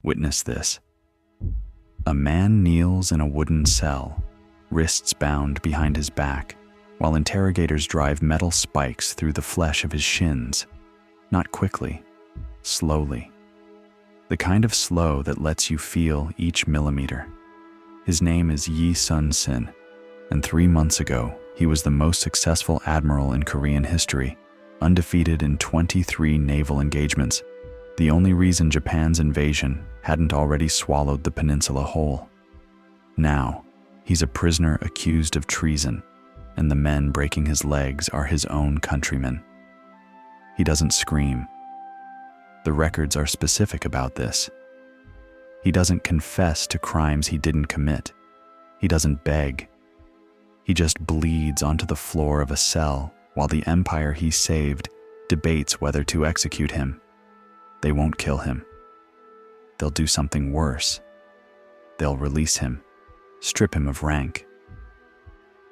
Witness this. A man kneels in a wooden cell, wrists bound behind his back, while interrogators drive metal spikes through the flesh of his shins. Not quickly, slowly. The kind of slow that lets you feel each millimeter. His name is Yi Sun-sin, and 3 months ago, he was the most successful admiral in Korean history, undefeated in 23 naval engagements, the only reason Japan's invasion hadn't already swallowed the peninsula whole. Now, he's a prisoner accused of treason, and the men breaking his legs are his own countrymen. He doesn't scream. The records are specific about this. He doesn't confess to crimes he didn't commit. He doesn't beg. He just bleeds onto the floor of a cell while the empire he saved debates whether to execute him. They won't kill him. They'll do something worse. They'll release him, strip him of rank,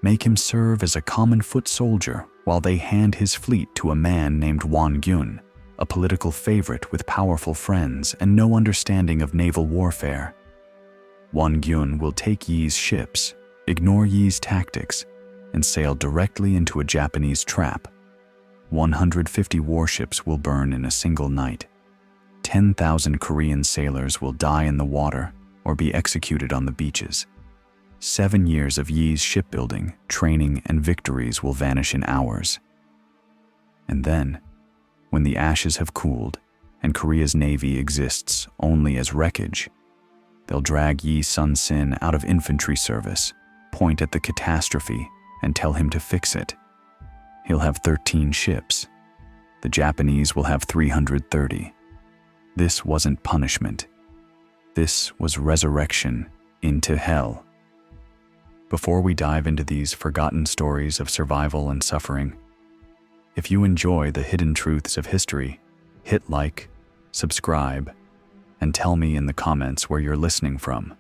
make him serve as a common foot soldier while they hand his fleet to a man named Won-gyun, a political favorite with powerful friends and no understanding of naval warfare. Won-gyun will take Yi's ships, ignore Yi's tactics, and sail directly into a Japanese trap. 150 warships will burn in a single night. 10,000 Korean sailors will die in the water or be executed on the beaches. 7 years of Yi's shipbuilding, training, and victories will vanish in hours. And then, when the ashes have cooled and Korea's navy exists only as wreckage, they'll drag Yi Sun-sin out of infantry service, point at the catastrophe, and tell him to fix it. He'll have 13 ships. The Japanese will have 330. This wasn't punishment. This was resurrection into hell. Before we dive into these forgotten stories of survival and suffering, if you enjoy the hidden truths of history, hit like, subscribe, and tell me in the comments where you're listening from.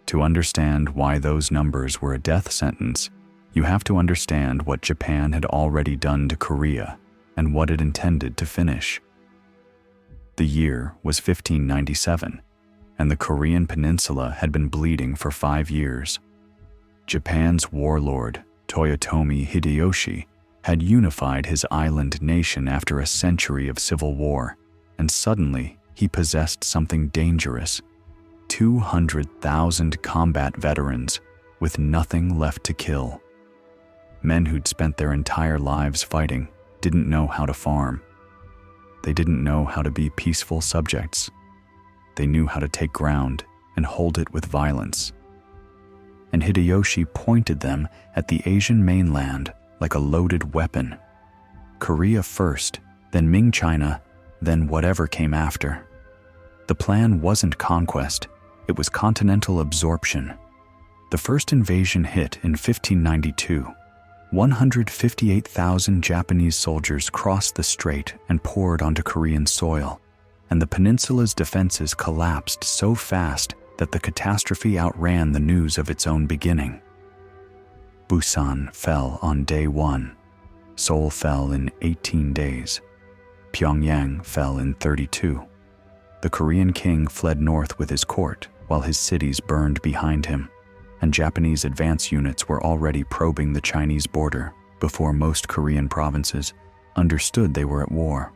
To understand why those numbers were a death sentence, you have to understand what Japan had already done to Korea and what it intended to finish. The year was 1597, and the Korean peninsula had been bleeding for 5 years. Japan's warlord, Toyotomi Hideyoshi, had unified his island nation after a century of civil war, and suddenly he possessed something dangerous: 200,000 combat veterans with nothing left to kill. Men who'd spent their entire lives fighting didn't know how to farm. They didn't know how to be peaceful subjects. They knew how to take ground and hold it with violence. And Hideyoshi pointed them at the Asian mainland like a loaded weapon. Korea first, then Ming China, then whatever came after. The plan wasn't conquest, it was continental absorption. The first invasion hit in 1592. 158,000 Japanese soldiers crossed the strait and poured onto Korean soil, and the peninsula's defenses collapsed so fast that the catastrophe outran the news of its own beginning. Busan fell on day 1. Seoul fell in 18 days. Pyongyang fell in 32. The Korean king fled north with his court, while his cities burned behind him, and Japanese advance units were already probing the Chinese border before most Korean provinces understood they were at war.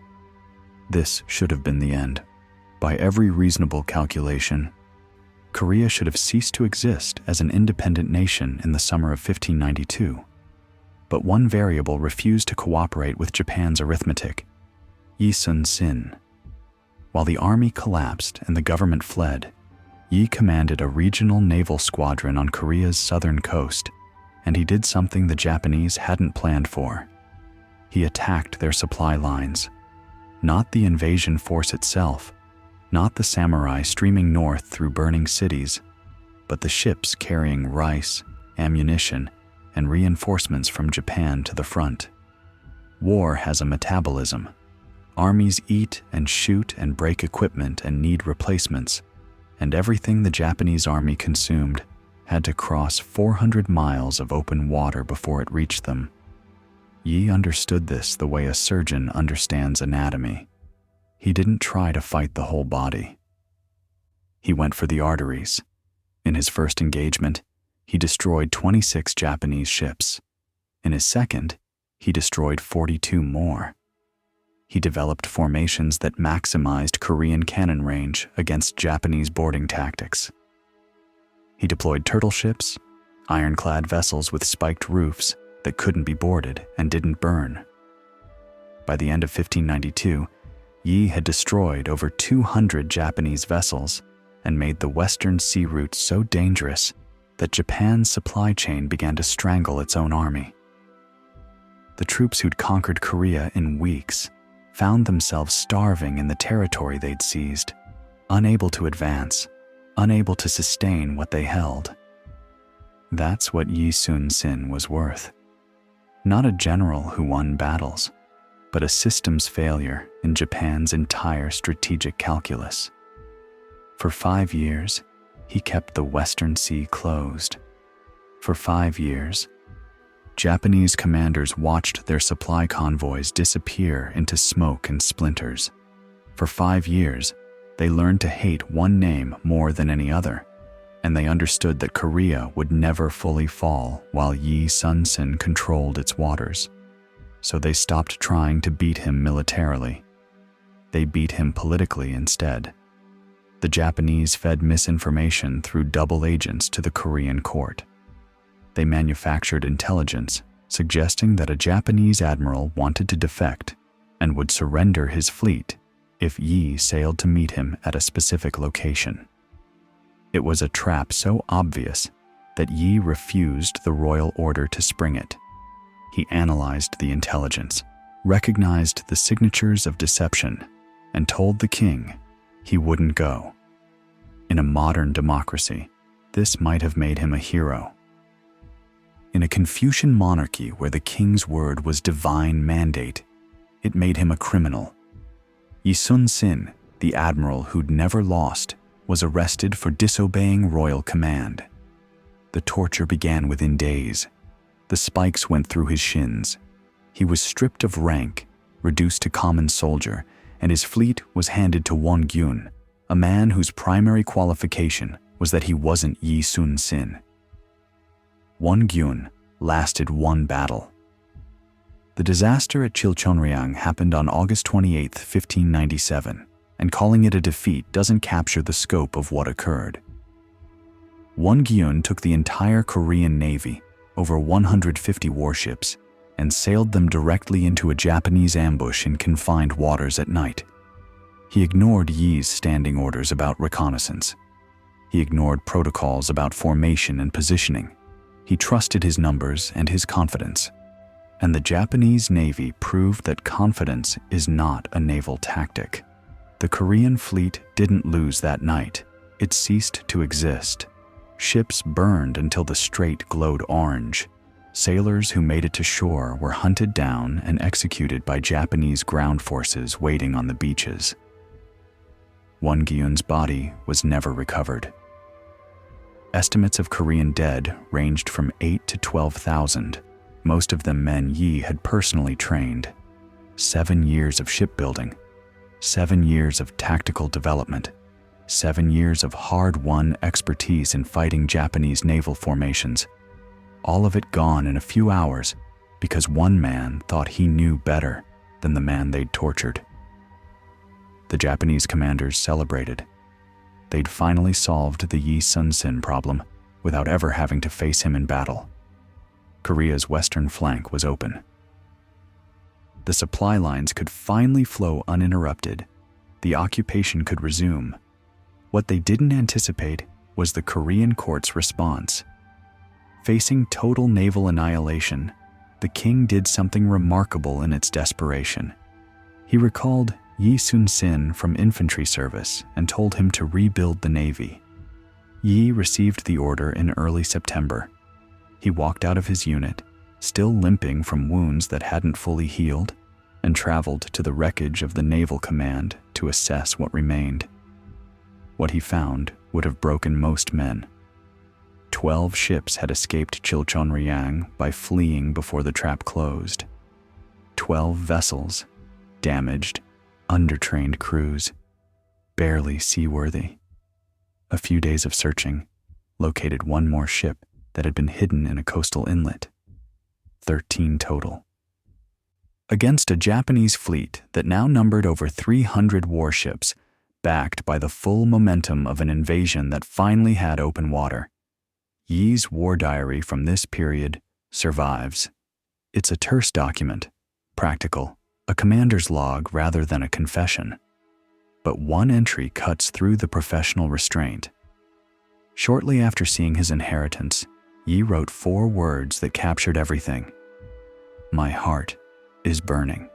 This should have been the end. By every reasonable calculation, Korea should have ceased to exist as an independent nation in the summer of 1592. But one variable refused to cooperate with Japan's arithmetic: Yi Sun-sin. While the army collapsed and the government fled, Yi commanded a regional naval squadron on Korea's southern coast, and he did something the Japanese hadn't planned for. He attacked their supply lines. Not the invasion force itself, not the samurai streaming north through burning cities, but the ships carrying rice, ammunition, and reinforcements from Japan to the front. War has a metabolism. Armies eat and shoot and break equipment and need replacements, and everything the Japanese army consumed had to cross 400 miles of open water before it reached them. Yi understood this the way a surgeon understands anatomy. He didn't try to fight the whole body. He went for the arteries. In his first engagement, he destroyed 26 Japanese ships. In his second, he destroyed 42 more. He developed formations that maximized Korean cannon range against Japanese boarding tactics. He deployed turtle ships, ironclad vessels with spiked roofs that couldn't be boarded and didn't burn. By the end of 1592, Yi had destroyed over 200 Japanese vessels and made the Western Sea route so dangerous that Japan's supply chain began to strangle its own army. The troops who'd conquered Korea in weeks found themselves starving in the territory they'd seized, unable to advance, unable to sustain what they held. That's what Yi Sun-sin was worth. Not a general who won battles, but a systems failure in Japan's entire strategic calculus. For 5 years, he kept the Western Sea closed. For 5 years, Japanese commanders watched their supply convoys disappear into smoke and splinters. For 5 years, they learned to hate one name more than any other, and they understood that Korea would never fully fall while Yi Sun-sin controlled its waters. So they stopped trying to beat him militarily. They beat him politically instead. The Japanese fed misinformation through double agents to the Korean court. They manufactured intelligence suggesting that a Japanese admiral wanted to defect and would surrender his fleet if Yi sailed to meet him at a specific location. It was a trap so obvious that Yi refused the royal order to spring it. He analyzed the intelligence, recognized the signatures of deception, and told the king he wouldn't go. In a modern democracy, this might have made him a hero. In a Confucian monarchy where the king's word was divine mandate, it made him a criminal. Yi Sun-sin, the admiral who'd never lost, was arrested for disobeying royal command. The torture began within days. The spikes went through his shins. He was stripped of rank, reduced to common soldier, and his fleet was handed to Won-gyun, a man whose primary qualification was that he wasn't Yi Sun-sin. Won-gyun lasted one battle. The disaster at Chilchonryang happened on August 28, 1597, and calling it a defeat doesn't capture the scope of what occurred. Won-gyun took the entire Korean navy, over 150 warships, and sailed them directly into a Japanese ambush in confined waters at night. He ignored Yi's standing orders about reconnaissance. He ignored protocols about formation and positioning. He trusted his numbers and his confidence. And the Japanese Navy proved that confidence is not a naval tactic. The Korean fleet didn't lose that night. It ceased to exist. Ships burned until the strait glowed orange. Sailors who made it to shore were hunted down and executed by Japanese ground forces waiting on the beaches. Won-gyun's body was never recovered. Estimates of Korean dead ranged from 8 to 12,000, most of them men Yi had personally trained. 7 years of shipbuilding, 7 years of tactical development, 7 years of hard-won expertise in fighting Japanese naval formations. All of it gone in a few hours because one man thought he knew better than the man they'd tortured. The Japanese commanders celebrated. They'd finally solved the Yi Sun-sin problem without ever having to face him in battle. Korea's western flank was open. The supply lines could finally flow uninterrupted. The occupation could resume. What they didn't anticipate was the Korean court's response. Facing total naval annihilation, the king did something remarkable in its desperation. He recalled Yi Sun-sin from infantry service and told him to rebuild the navy. Yi received the order in early September. He walked out of his unit, still limping from wounds that hadn't fully healed, and traveled to the wreckage of the naval command to assess what remained. What he found would have broken most men. 12 ships had escaped Chilchonryang by fleeing before the trap closed. 12 vessels, damaged, undertrained crews, barely seaworthy. A few days of searching located one more ship that had been hidden in a coastal inlet. 13 total. Against a Japanese fleet that now numbered over 300 warships, backed by the full momentum of an invasion that finally had open water, Yi's war diary from this period survives. It's a terse document, practical, a commander's log rather than a confession. But one entry cuts through the professional restraint. Shortly after seeing his inheritance, Yi wrote 4 words that captured everything. "My heart is burning."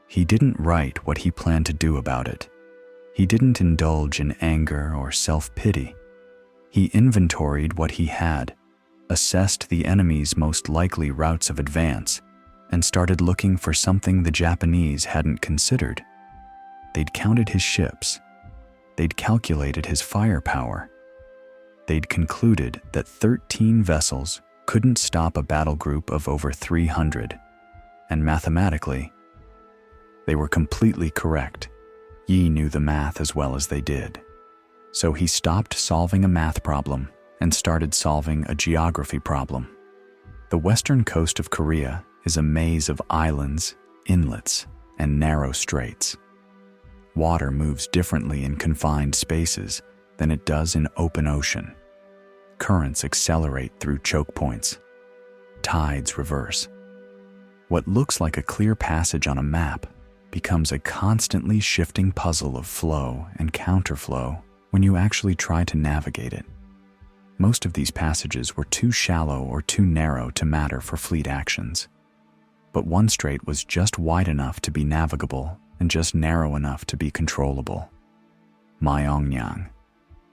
He didn't write what he planned to do about it. He didn't indulge in anger or self-pity. He inventoried what he had, assessed the enemy's most likely routes of advance, and started looking for something the Japanese hadn't considered. They'd counted his ships. They'd calculated his firepower. They'd concluded that 13 vessels couldn't stop a battle group of over 300. And mathematically, they were completely correct. Yi knew the math as well as they did. So he stopped solving a math problem and started solving a geography problem. The western coast of Korea is a maze of islands, inlets, and narrow straits. Water moves differently in confined spaces than it does in open ocean. Currents accelerate through choke points. Tides reverse. What looks like a clear passage on a map becomes a constantly shifting puzzle of flow and counterflow when you actually try to navigate it. Most of these passages were too shallow or too narrow to matter for fleet actions. But one strait was just wide enough to be navigable and just narrow enough to be controllable. Myeongnyang,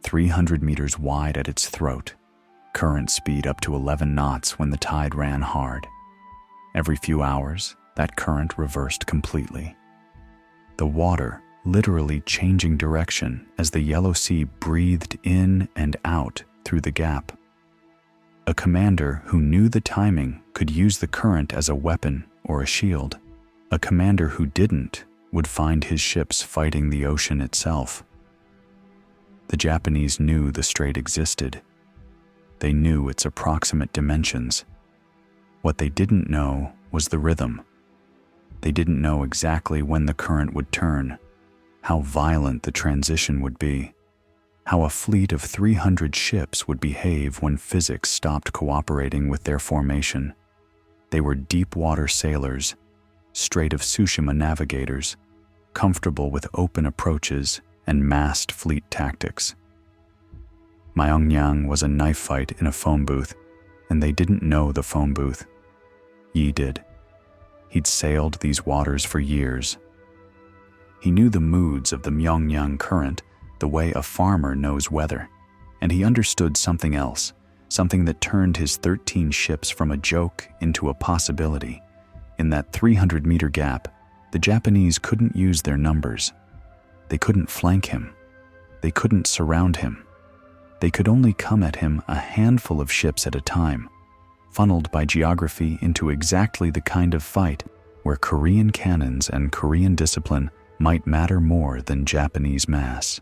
300 meters wide at its throat, current speed up to 11 knots when the tide ran hard. Every few hours, that current reversed completely. The water literally changing direction as the Yellow Sea breathed in and out through the gap. A commander who knew the timing could use the current as a weapon or a shield. A commander who didn't would find his ships fighting the ocean itself. The Japanese knew the strait existed. They knew its approximate dimensions. What they didn't know was the rhythm. They didn't know exactly when the current would turn, how violent the transition would be, how a fleet of 300 ships would behave when physics stopped cooperating with their formation. They were deep-water sailors, Strait of Tsushima navigators, comfortable with open approaches and massed fleet tactics. Myeongnyang was a knife fight in a phone booth, and they didn't know the phone booth. Yi did. He'd sailed these waters for years. He knew the moods of the Myeongnyang current the way a farmer knows weather, and he understood something else, something that turned his 13 ships from a joke into a possibility. In that 300-meter gap, the Japanese couldn't use their numbers. They couldn't flank him. They couldn't surround him. They could only come at him a handful of ships at a time, funneled by geography into exactly the kind of fight where Korean cannons and Korean discipline might matter more than Japanese mass.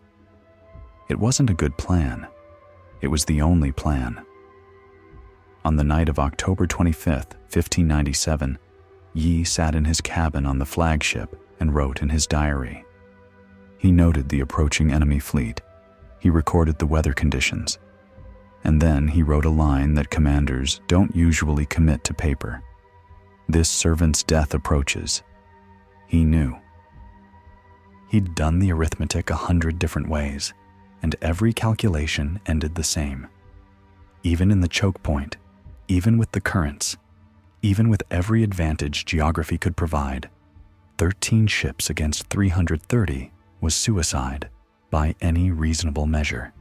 It wasn't a good plan. It was the only plan. On the night of October 25th, 1597, Yi sat in his cabin on the flagship and wrote in his diary. He noted the approaching enemy fleet. He recorded the weather conditions. And then he wrote a line that commanders don't usually commit to paper. This servant's death approaches. He knew. He'd done the arithmetic 100 different ways, and every calculation ended the same. Even in the choke point, even with the currents, even with every advantage geography could provide, 13 ships against 330 was suicide by any reasonable measure.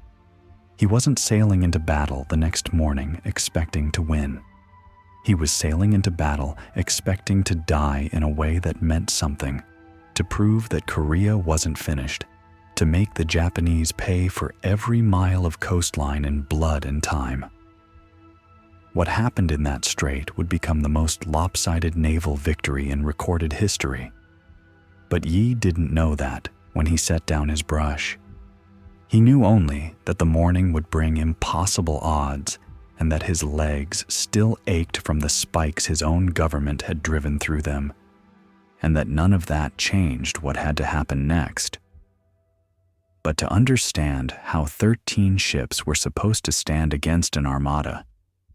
He wasn't sailing into battle the next morning expecting to win. He was sailing into battle expecting to die in a way that meant something, to prove that Korea wasn't finished, to make the Japanese pay for every mile of coastline in blood and time. What happened in that strait would become the most lopsided naval victory in recorded history. But Yi didn't know that when he set down his brush. He knew only that the morning would bring impossible odds and that his legs still ached from the spikes his own government had driven through them, and that none of that changed what had to happen next. But to understand how 13 ships were supposed to stand against an armada,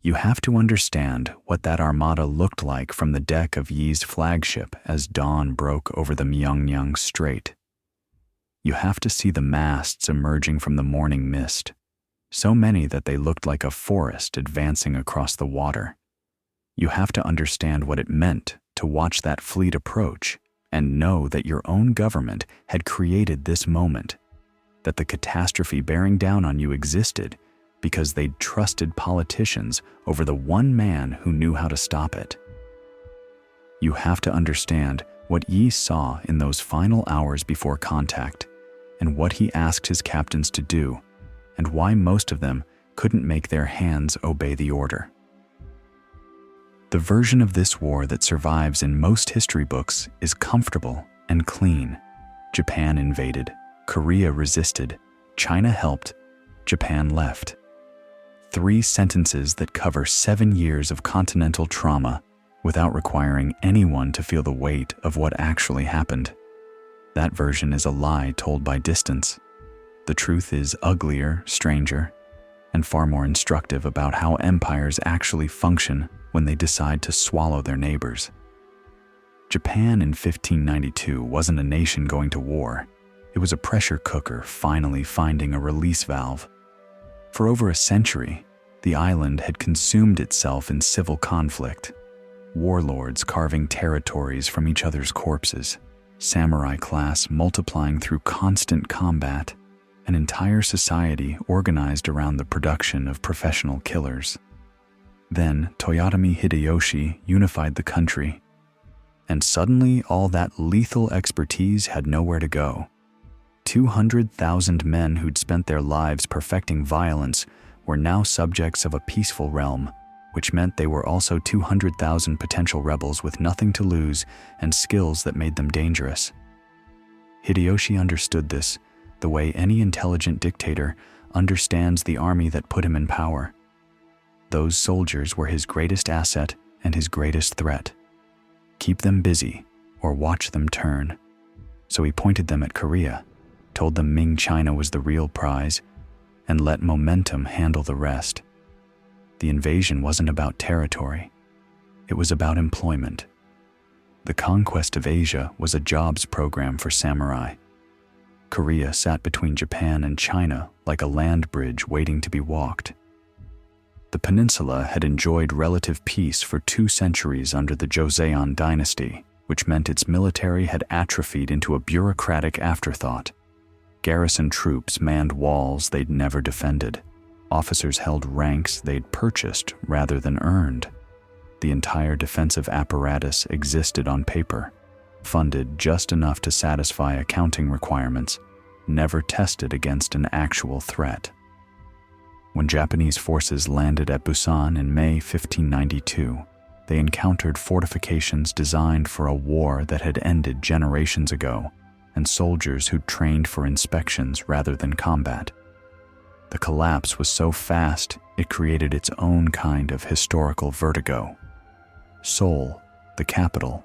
you have to understand what that armada looked like from the deck of Yi's flagship as dawn broke over the Myeongnyang Strait. You have to see the masts emerging from the morning mist, so many that they looked like a forest advancing across the water. You have to understand what it meant to watch that fleet approach and know that your own government had created this moment, that the catastrophe bearing down on you existed because they'd trusted politicians over the one man who knew how to stop it. You have to understand what Yi saw in those final hours before contact, and what he asked his captains to do, and why most of them couldn't make their hands obey the order. The version of this war that survives in most history books is comfortable and clean. Japan invaded, Korea resisted, China helped, Japan left. 3 sentences that cover 7 years of continental trauma without requiring anyone to feel the weight of what actually happened. That version is a lie told by distance. The truth is uglier, stranger, and far more instructive about how empires actually function when they decide to swallow their neighbors. Japan in 1592 wasn't a nation going to war. It was a pressure cooker finally finding a release valve. For over a century, the island had consumed itself in civil conflict, warlords carving territories from each other's corpses, samurai class multiplying through constant combat, an entire society organized around the production of professional killers. Then Toyotomi Hideyoshi unified the country, and suddenly all that lethal expertise had nowhere to go. 200,000 men who'd spent their lives perfecting violence were now subjects of a peaceful realm, which meant they were also 200,000 potential rebels with nothing to lose and skills that made them dangerous. Hideyoshi understood this the way any intelligent dictator understands the army that put him in power. Those soldiers were his greatest asset and his greatest threat. Keep them busy or watch them turn. So he pointed them at Korea, told them Ming China was the real prize, and let momentum handle the rest. The invasion wasn't about territory. It was about employment. The conquest of Asia was a jobs program for samurai. Korea sat between Japan and China like a land bridge waiting to be walked. The peninsula had enjoyed relative peace for 2 centuries under the Joseon dynasty, which meant its military had atrophied into a bureaucratic afterthought. Garrison troops manned walls they'd never defended. Officers held ranks they'd purchased rather than earned. The entire defensive apparatus existed on paper, funded just enough to satisfy accounting requirements, never tested against an actual threat. When Japanese forces landed at Busan in May 1592, they encountered fortifications designed for a war that had ended generations ago, and soldiers who'd trained for inspections rather than combat. The collapse was so fast, it created its own kind of historical vertigo. Seoul, the capital,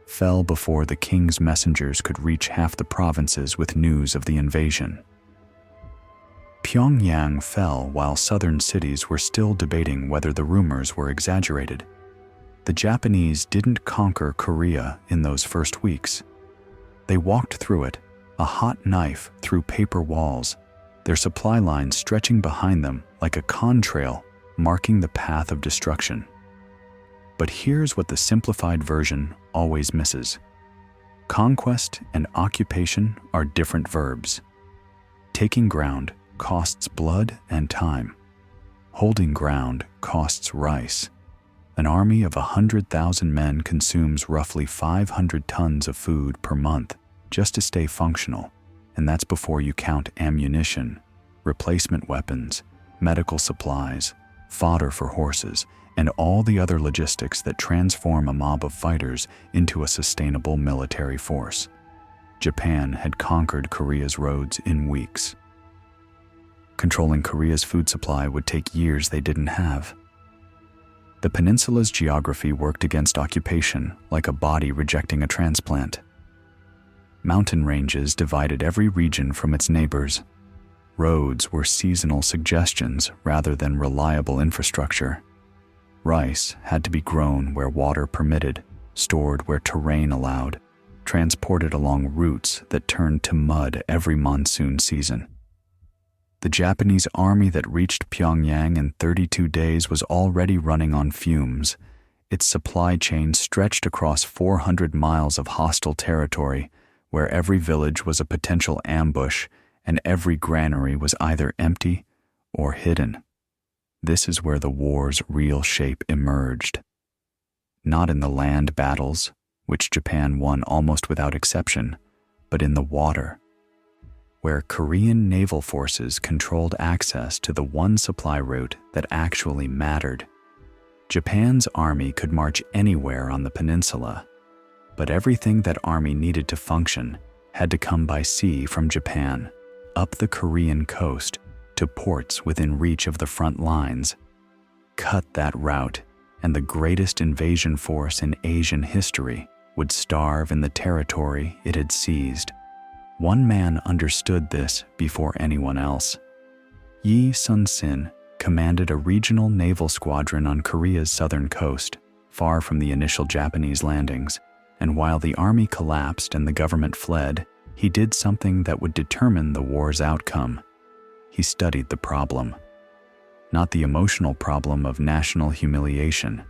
fell before the king's messengers could reach half the provinces with news of the invasion. Pyongyang fell while southern cities were still debating whether the rumors were exaggerated. The Japanese didn't conquer Korea in those first weeks. They walked through it, a hot knife through paper walls, their supply lines stretching behind them like a contrail marking the path of destruction. But here's what the simplified version always misses. Conquest and occupation are different verbs. Taking ground costs blood and time. Holding ground costs rice. An army of 100,000 men consumes roughly 500 tons of food per month just to stay functional, and that's before you count ammunition, replacement weapons, medical supplies, fodder for horses, and all the other logistics that transform a mob of fighters into a sustainable military force. Japan had conquered Korea's roads in weeks. Controlling Korea's food supply would take years they didn't have. The peninsula's geography worked against occupation like a body rejecting a transplant. Mountain ranges divided every region from its neighbors. Roads were seasonal suggestions rather than reliable infrastructure. Rice had to be grown where water permitted, stored where terrain allowed, transported along routes that turned to mud every monsoon season. The Japanese army that reached Pyongyang in 32 days was already running on fumes. Its supply chain stretched across 400 miles of hostile territory, where every village was a potential ambush and every granary was either empty or hidden. This is where the war's real shape emerged. Not in the land battles, which Japan won almost without exception, but in the water, where Korean naval forces controlled access to the one supply route that actually mattered. Japan's army could march anywhere on the peninsula, but everything that army needed to function had to come by sea from Japan, up the Korean coast, to ports within reach of the front lines. Cut that route, and the greatest invasion force in Asian history would starve in the territory it had seized. One man understood this before anyone else. Yi Sun-sin commanded a regional naval squadron on Korea's southern coast, far from the initial Japanese landings, and while the army collapsed and the government fled, he did something that would determine the war's outcome. He studied the problem. Not the emotional problem of national humiliation,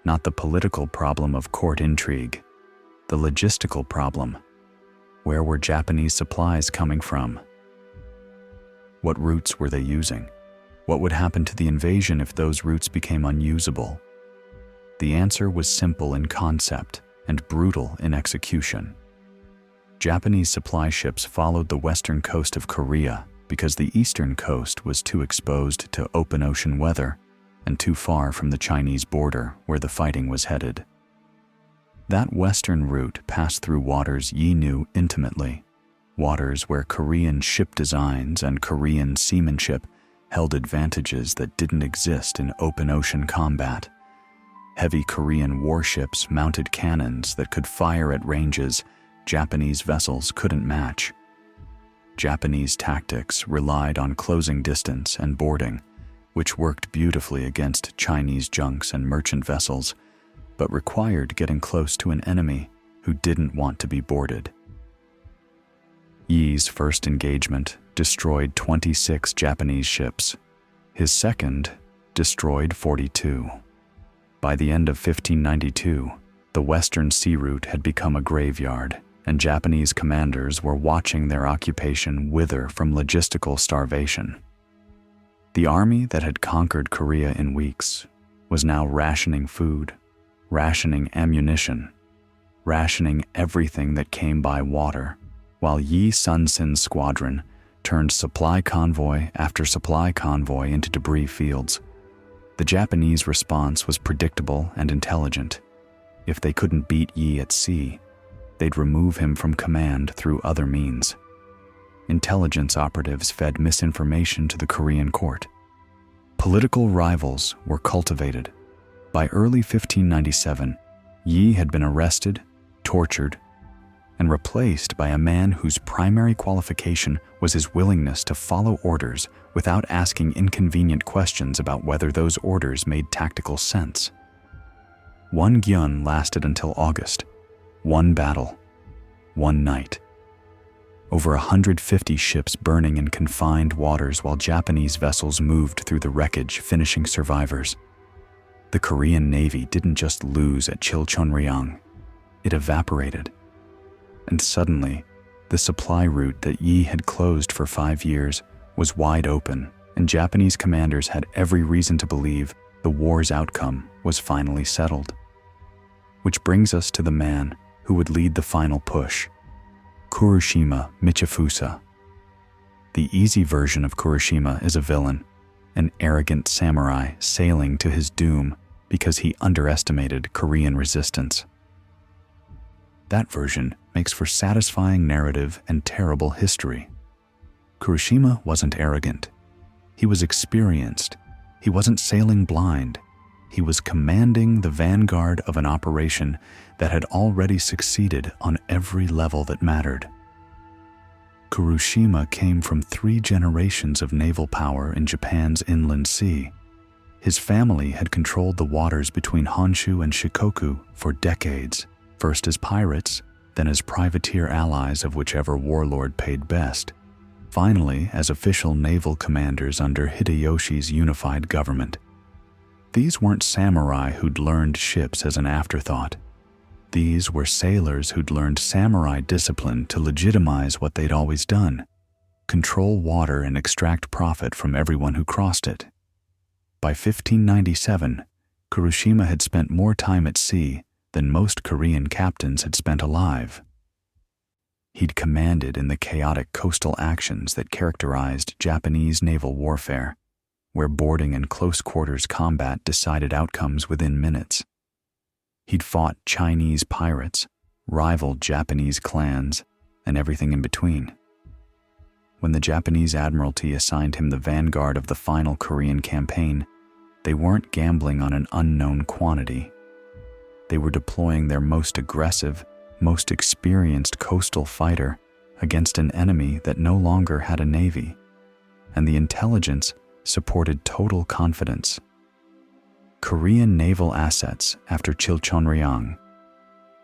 not the political problem of court intrigue, the logistical problem. Where were Japanese supplies coming from? What routes were they using? What would happen to the invasion if those routes became unusable? The answer was simple in concept and brutal in execution. Japanese supply ships followed the western coast of Korea because the eastern coast was too exposed to open ocean weather and too far from the Chinese border where the fighting was headed. That western route passed through waters Yi knew intimately, waters where Korean ship designs and Korean seamanship held advantages that didn't exist in open ocean combat. Heavy Korean warships mounted cannons that could fire at ranges Japanese vessels couldn't match. Japanese tactics relied on closing distance and boarding, which worked beautifully against Chinese junks and merchant vessels, but required getting close to an enemy who didn't want to be boarded. Yi's first engagement destroyed 26 Japanese ships. His second destroyed 42. By the end of 1592, the western sea route had become a graveyard, and Japanese commanders were watching their occupation wither from logistical starvation. The army that had conquered Korea in weeks was now rationing food, rationing ammunition, rationing everything that came by water, while Yi Sun-sin's squadron turned supply convoy after supply convoy into debris fields. The Japanese response was predictable and intelligent. If they couldn't beat Yi at sea, they'd remove him from command through other means. Intelligence operatives fed misinformation to the Korean court. Political rivals were cultivated. By early 1597, Yi had been arrested, tortured, and replaced by a man whose primary qualification was his willingness to follow orders without asking inconvenient questions about whether those orders made tactical sense. One gyun lasted until August. One battle, one night. Over 150 ships burning in confined waters while Japanese vessels moved through the wreckage, finishing survivors. The Korean Navy didn't just lose at Chilchonryang, it evaporated. And suddenly, the supply route that Yi had closed for 5 years was wide open, and Japanese commanders had every reason to believe the war's outcome was finally settled. Which brings us to the man who would lead the final push, Kuroshima Michifusa. The easy version of Kuroshima is a villain, an arrogant samurai sailing to his doom because he underestimated Korean resistance. That version makes for satisfying narrative and terrible history. Kuroshima wasn't arrogant. He was experienced. He wasn't sailing blind. He was commanding the vanguard of an operation that had already succeeded on every level that mattered. Kuroshima came from 3 generations of naval power in Japan's inland sea. His family had controlled the waters between Honshu and Shikoku for decades, first as pirates, then as privateer allies of whichever warlord paid best, finally as official naval commanders under Hideyoshi's unified government. These weren't samurai who'd learned ships as an afterthought. These were sailors who'd learned samurai discipline to legitimize what they'd always done: control water and extract profit from everyone who crossed it. By 1597, Kuroshima had spent more time at sea than most Korean captains had spent alive. He'd commanded in the chaotic coastal actions that characterized Japanese naval warfare, where boarding and close-quarters combat decided outcomes within minutes. He'd fought Chinese pirates, rivaled Japanese clans, and everything in between. When the Japanese Admiralty assigned him the vanguard of the final Korean campaign, they weren't gambling on an unknown quantity. They were deploying their most aggressive, most experienced coastal fighter against an enemy that no longer had a navy, and the intelligence supported total confidence. Korean naval assets after Chilchonryang: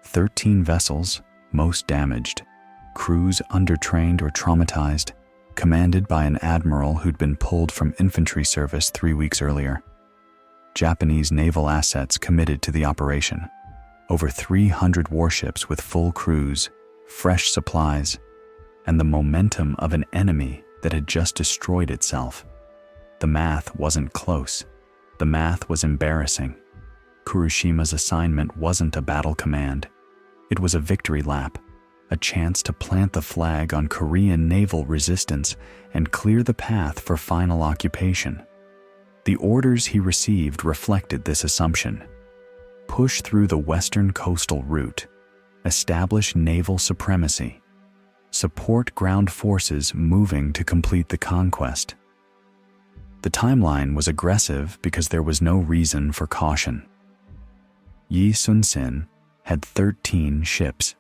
13 vessels, most damaged, crews undertrained or traumatized, commanded by an admiral who'd been pulled from infantry service 3 weeks earlier. Japanese naval assets committed to the operation. Over 300 warships with full crews, fresh supplies, and the momentum of an enemy that had just destroyed itself. The math wasn't close. The math was embarrassing. Kuroshima's assignment wasn't a battle command. It was a victory lap, a chance to plant the flag on Korean naval resistance and clear the path for final occupation. The orders he received reflected this assumption. Push through the western coastal route, establish naval supremacy, support ground forces moving to complete the conquest. The timeline was aggressive because there was no reason for caution. Yi Sun-sin had 13 ships.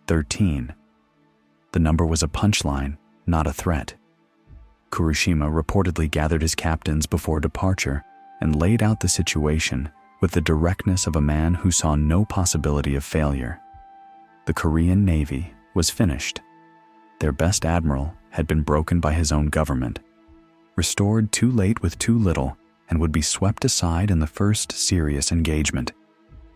13. The number was a punchline, not a threat. Kuroshima reportedly gathered his captains before departure and laid out the situation with the directness of a man who saw no possibility of failure. The Korean Navy was finished. Their best admiral had been broken by his own government, restored too late with too little, and would be swept aside in the first serious engagement.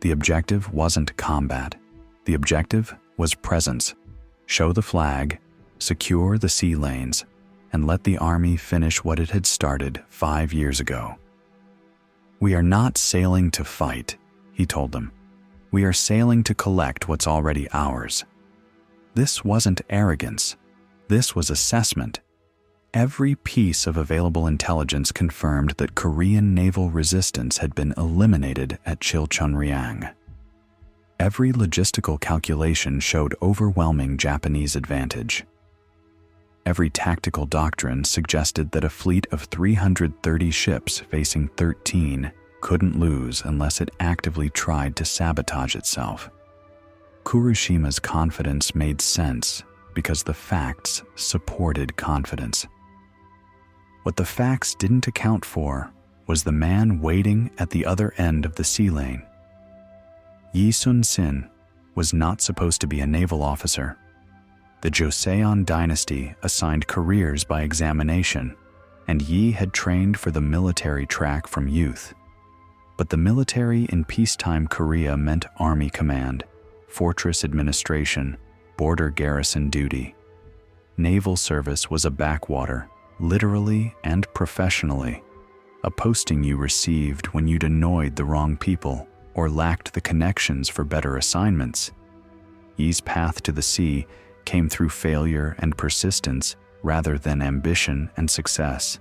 The objective wasn't combat. The objective was presence. Show the flag, secure the sea lanes, and let the army finish what it had started 5 years ago. "We are not sailing to fight," he told them. "We are sailing to collect what's already ours." This wasn't arrogance. This was assessment. Every piece of available intelligence confirmed that Korean naval resistance had been eliminated at Chilchonryang. Every logistical calculation showed overwhelming Japanese advantage. Every tactical doctrine suggested that a fleet of 330 ships facing 13 couldn't lose unless it actively tried to sabotage itself. Kuroshima's confidence made sense because the facts supported confidence. What the facts didn't account for was the man waiting at the other end of the sea lane. Yi Sun-sin was not supposed to be a naval officer. The Joseon dynasty assigned careers by examination, and Yi had trained for the military track from youth. But the military in peacetime Korea meant army command, fortress administration, border garrison duty. Naval service was a backwater, literally and professionally, a posting you received when you'd annoyed the wrong people or lacked the connections for better assignments. Yi's path to the sea came through failure and persistence rather than ambition and success.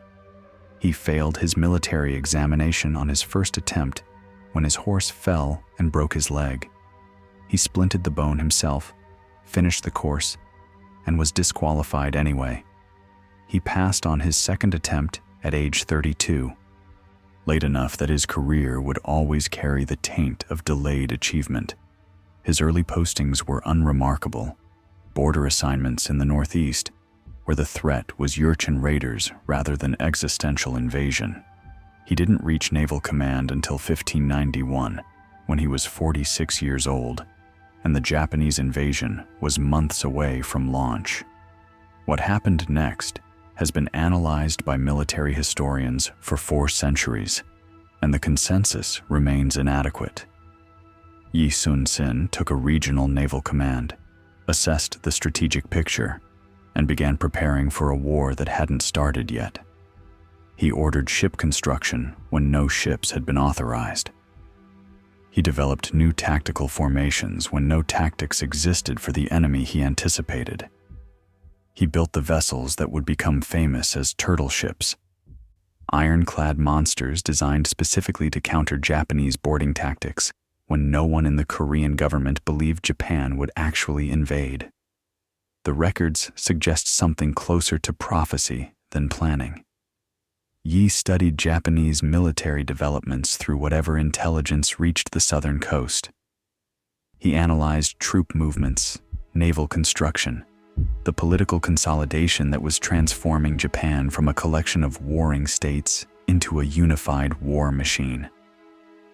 He failed his military examination on his first attempt when his horse fell and broke his leg. He splinted the bone himself, finished the course, and was disqualified anyway. He passed on his second attempt at age 32, late enough that his career would always carry the taint of delayed achievement. His early postings were unremarkable, border assignments in the Northeast, where the threat was Jurchen raiders rather than existential invasion. He didn't reach naval command until 1591, when he was 46 years old, and the Japanese invasion was months away from launch. What happened next has been analyzed by military historians for 4 centuries, and the consensus remains inadequate. Yi Sun-sin took a regional naval command, assessed the strategic picture, and began preparing for a war that hadn't started yet. He ordered ship construction when no ships had been authorized. He developed new tactical formations when no tactics existed for the enemy he anticipated. He built the vessels that would become famous as turtle ships, ironclad monsters designed specifically to counter Japanese boarding tactics when no one in the Korean government believed Japan would actually invade. The records suggest something closer to prophecy than planning. Yi studied Japanese military developments through whatever intelligence reached the southern coast. He analyzed troop movements, naval construction, the political consolidation that was transforming Japan from a collection of warring states into a unified war machine.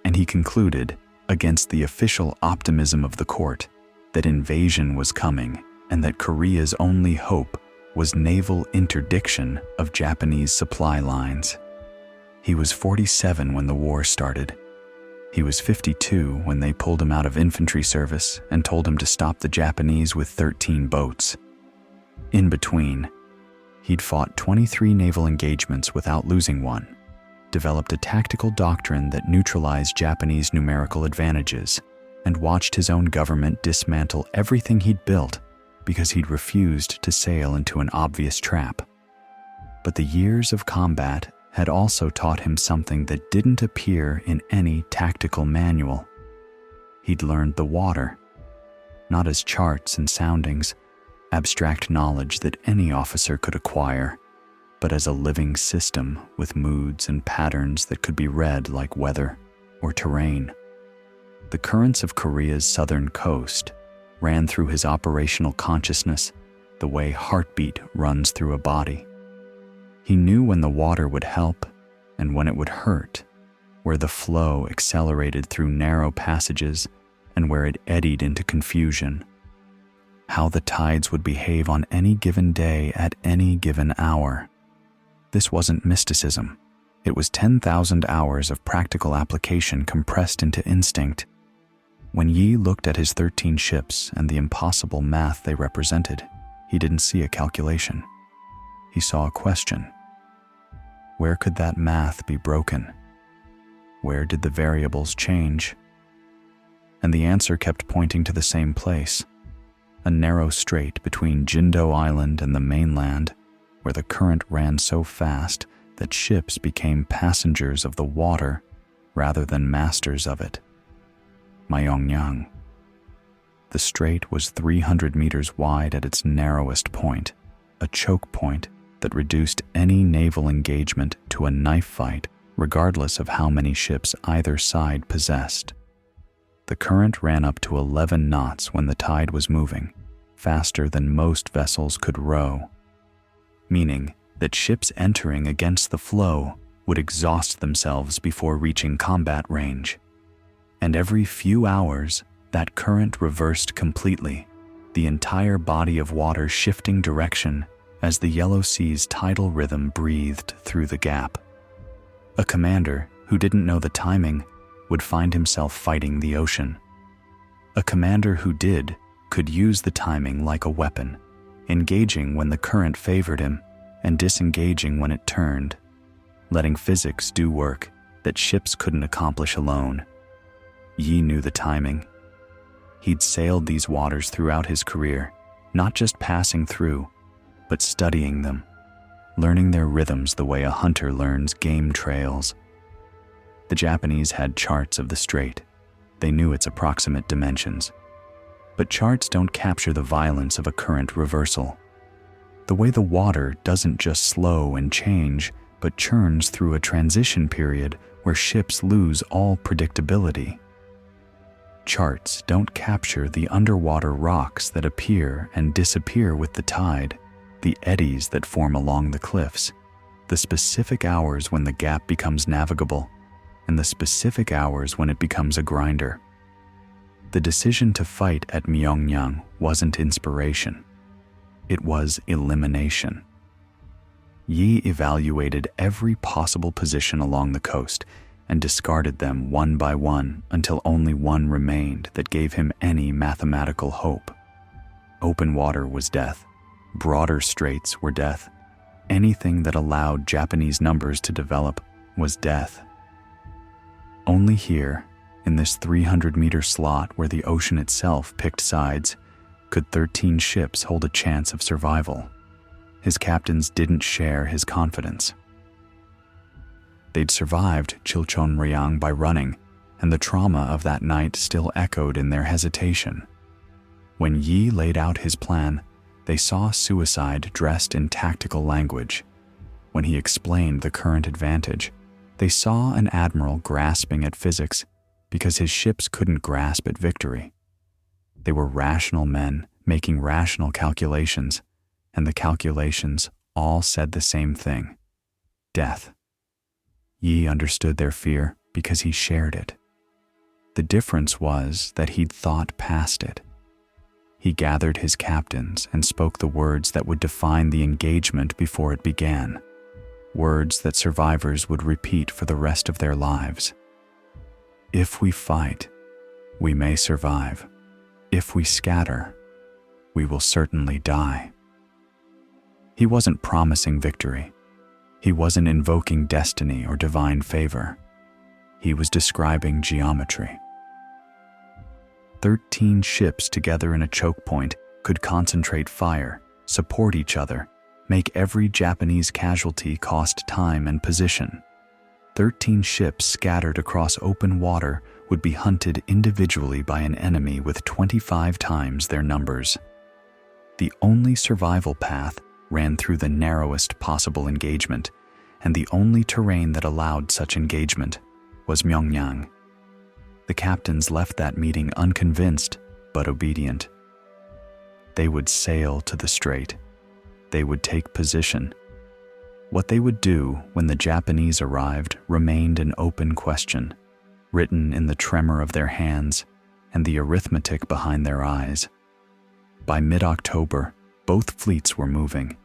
And he concluded, against the official optimism of the court, that invasion was coming and that Korea's only hope was naval interdiction of Japanese supply lines. He was 47 when the war started. He was 52 when they pulled him out of infantry service and told him to stop the Japanese with 13 boats. In between, he'd fought 23 naval engagements without losing one, developed a tactical doctrine that neutralized Japanese numerical advantages, and watched his own government dismantle everything he'd built because he'd refused to sail into an obvious trap. But the years of combat had also taught him something that didn't appear in any tactical manual. He'd learned the water, not as charts and soundings, abstract knowledge that any officer could acquire, but as a living system with moods and patterns that could be read like weather or terrain. The currents of Korea's southern coast ran through his operational consciousness the way heartbeat runs through a body. He knew when the water would help and when it would hurt, where the flow accelerated through narrow passages and where it eddied into confusion, how the tides would behave on any given day at any given hour. This wasn't mysticism. It was 10,000 hours of practical application compressed into instinct. When Yi looked at his 13 ships and the impossible math they represented, he didn't see a calculation. He saw a question. Where could that math be broken? Where did the variables change? And the answer kept pointing to the same place, a narrow strait between Jindo Island and the mainland, where the current ran so fast that ships became passengers of the water rather than masters of it. Myeongnyang. The strait was 300 meters wide at its narrowest point, a choke point that reduced any naval engagement to a knife fight regardless of how many ships either side possessed. The current ran up to 11 knots when the tide was moving, faster than most vessels could row, meaning that ships entering against the flow would exhaust themselves before reaching combat range. And every few hours, that current reversed completely, the entire body of water shifting direction as the Yellow Sea's tidal rhythm breathed through the gap. A commander who didn't know the timing would find himself fighting the ocean. A commander who did could use the timing like a weapon, engaging when the current favored him and disengaging when it turned, letting physics do work that ships couldn't accomplish alone. Yi knew the timing. He'd sailed these waters throughout his career, not just passing through, but studying them, learning their rhythms the way a hunter learns game trails. The Japanese had charts of the strait. They knew its approximate dimensions. But charts don't capture the violence of a current reversal. The way the water doesn't just slow and change, but churns through a transition period where ships lose all predictability. Charts don't capture the underwater rocks that appear and disappear with the tide, the eddies that form along the cliffs, the specific hours when the gap becomes navigable, and the specific hours when it becomes a grinder. The decision to fight at Myeongnyang wasn't inspiration. It was elimination. Yi evaluated every possible position along the coast and discarded them one by one until only one remained that gave him any mathematical hope. Open water was death. Broader straits were death. Anything that allowed Japanese numbers to develop was death. Only here, in this 300-meter slot where the ocean itself picked sides, could 13 ships hold a chance of survival. His captains didn't share his confidence. They'd survived Chilchonryang by running, and the trauma of that night still echoed in their hesitation. When Yi laid out his plan, they saw suicide dressed in tactical language. When he explained the current advantage, they saw an admiral grasping at physics because his ships couldn't grasp at victory. They were rational men making rational calculations, and the calculations all said the same thing: death. Yi understood their fear because he shared it. The difference was that he'd thought past it. He gathered his captains and spoke the words that would define the engagement before it began, words that survivors would repeat for the rest of their lives. If we fight, we may survive. If we scatter, we will certainly die. He wasn't promising victory. He wasn't invoking destiny or divine favor. He was describing geometry. 13 ships together in a choke point could concentrate fire, support each other, make every Japanese casualty cost time and position. 13 ships scattered across open water would be hunted individually by an enemy with 25 times their numbers. The only survival path ran through the narrowest possible engagement, and the only terrain that allowed such engagement was Myeongnyang. The captains left that meeting unconvinced but obedient. They would sail to the strait. They would take position. What they would do when the Japanese arrived remained an open question, written in the tremor of their hands and the arithmetic behind their eyes. By mid-October, both fleets were moving.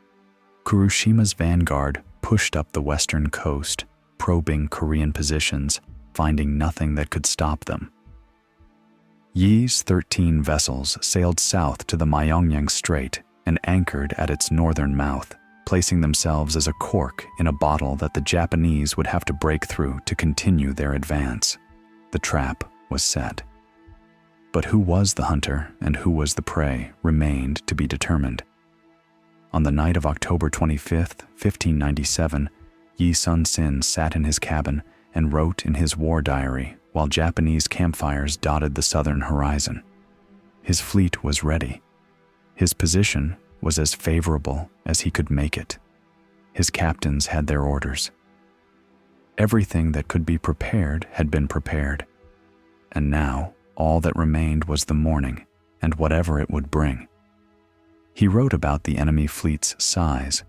Kuroshima's vanguard pushed up the western coast, probing Korean positions, finding nothing that could stop them. Yi's 13 vessels sailed south to the Myeongnyang Strait and anchored at its northern mouth, placing themselves as a cork in a bottle that the Japanese would have to break through to continue their advance. The trap was set. But who was the hunter and who was the prey remained to be determined. On the night of October 25th, 1597, Yi Sun-sin sat in his cabin and wrote in his war diary while Japanese campfires dotted the southern horizon. His fleet was ready. His position was as favorable as he could make it. His captains had their orders. Everything that could be prepared had been prepared, and now all that remained was the morning and whatever it would bring. He wrote about the enemy fleet's size,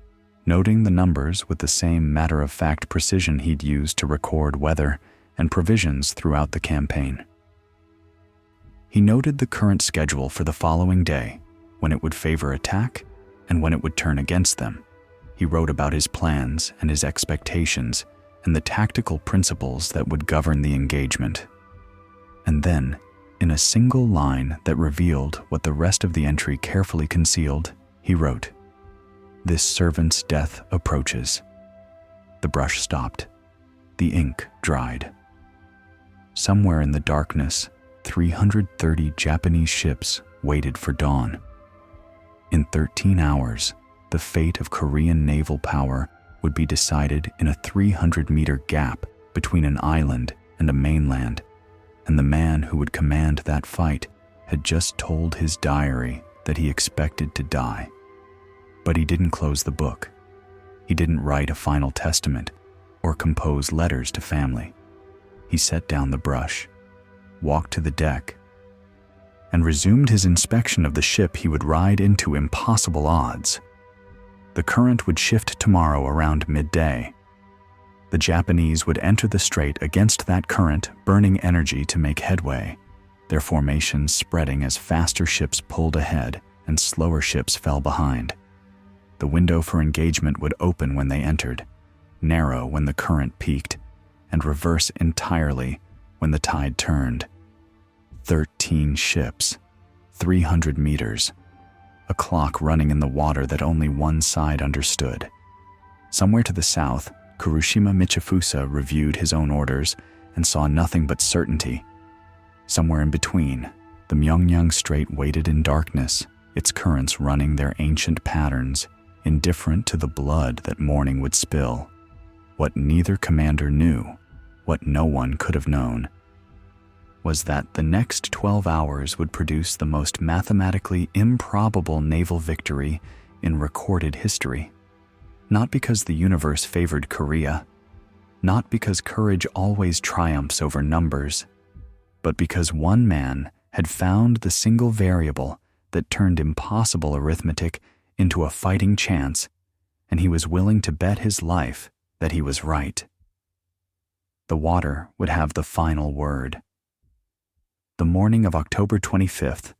noting the numbers with the same matter-of-fact precision he'd used to record weather and provisions throughout the campaign. He noted the current schedule for the following day, when it would favor attack and when it would turn against them. He wrote about his plans and his expectations and the tactical principles that would govern the engagement. And then, in a single line that revealed what the rest of the entry carefully concealed, he wrote, "This servant's death approaches." The brush stopped. The ink dried. Somewhere in the darkness, 330 Japanese ships waited for dawn. In 13 hours, the fate of Korean naval power would be decided in a 300-meter gap between an island and a mainland, and the man who would command that fight had just told his diary that he expected to die. But he didn't close the book. He didn't write a final testament or compose letters to family. He set down the brush, walked to the deck, and resumed his inspection of the ship he would ride into impossible odds. The current would shift tomorrow around midday. The Japanese would enter the strait against that current, burning energy to make headway, their formations spreading as faster ships pulled ahead and slower ships fell behind. The window for engagement would open when they entered, narrow when the current peaked, and reverse entirely when the tide turned. 13 ships, 300 meters, a clock running in the water that only one side understood. Somewhere to the south, Kurushima Michifusa reviewed his own orders and saw nothing but certainty. Somewhere in between, the Myeongnyang Strait waited in darkness, its currents running their ancient patterns, indifferent to the blood that morning would spill. What neither commander knew, what no one could have known, was that the next 12 hours would produce the most mathematically improbable naval victory in recorded history. Not because the universe favored Korea, not because courage always triumphs over numbers, but because one man had found the single variable that turned impossible arithmetic into a fighting chance, and he was willing to bet his life that he was right. The water would have the final word. The morning of October 25th,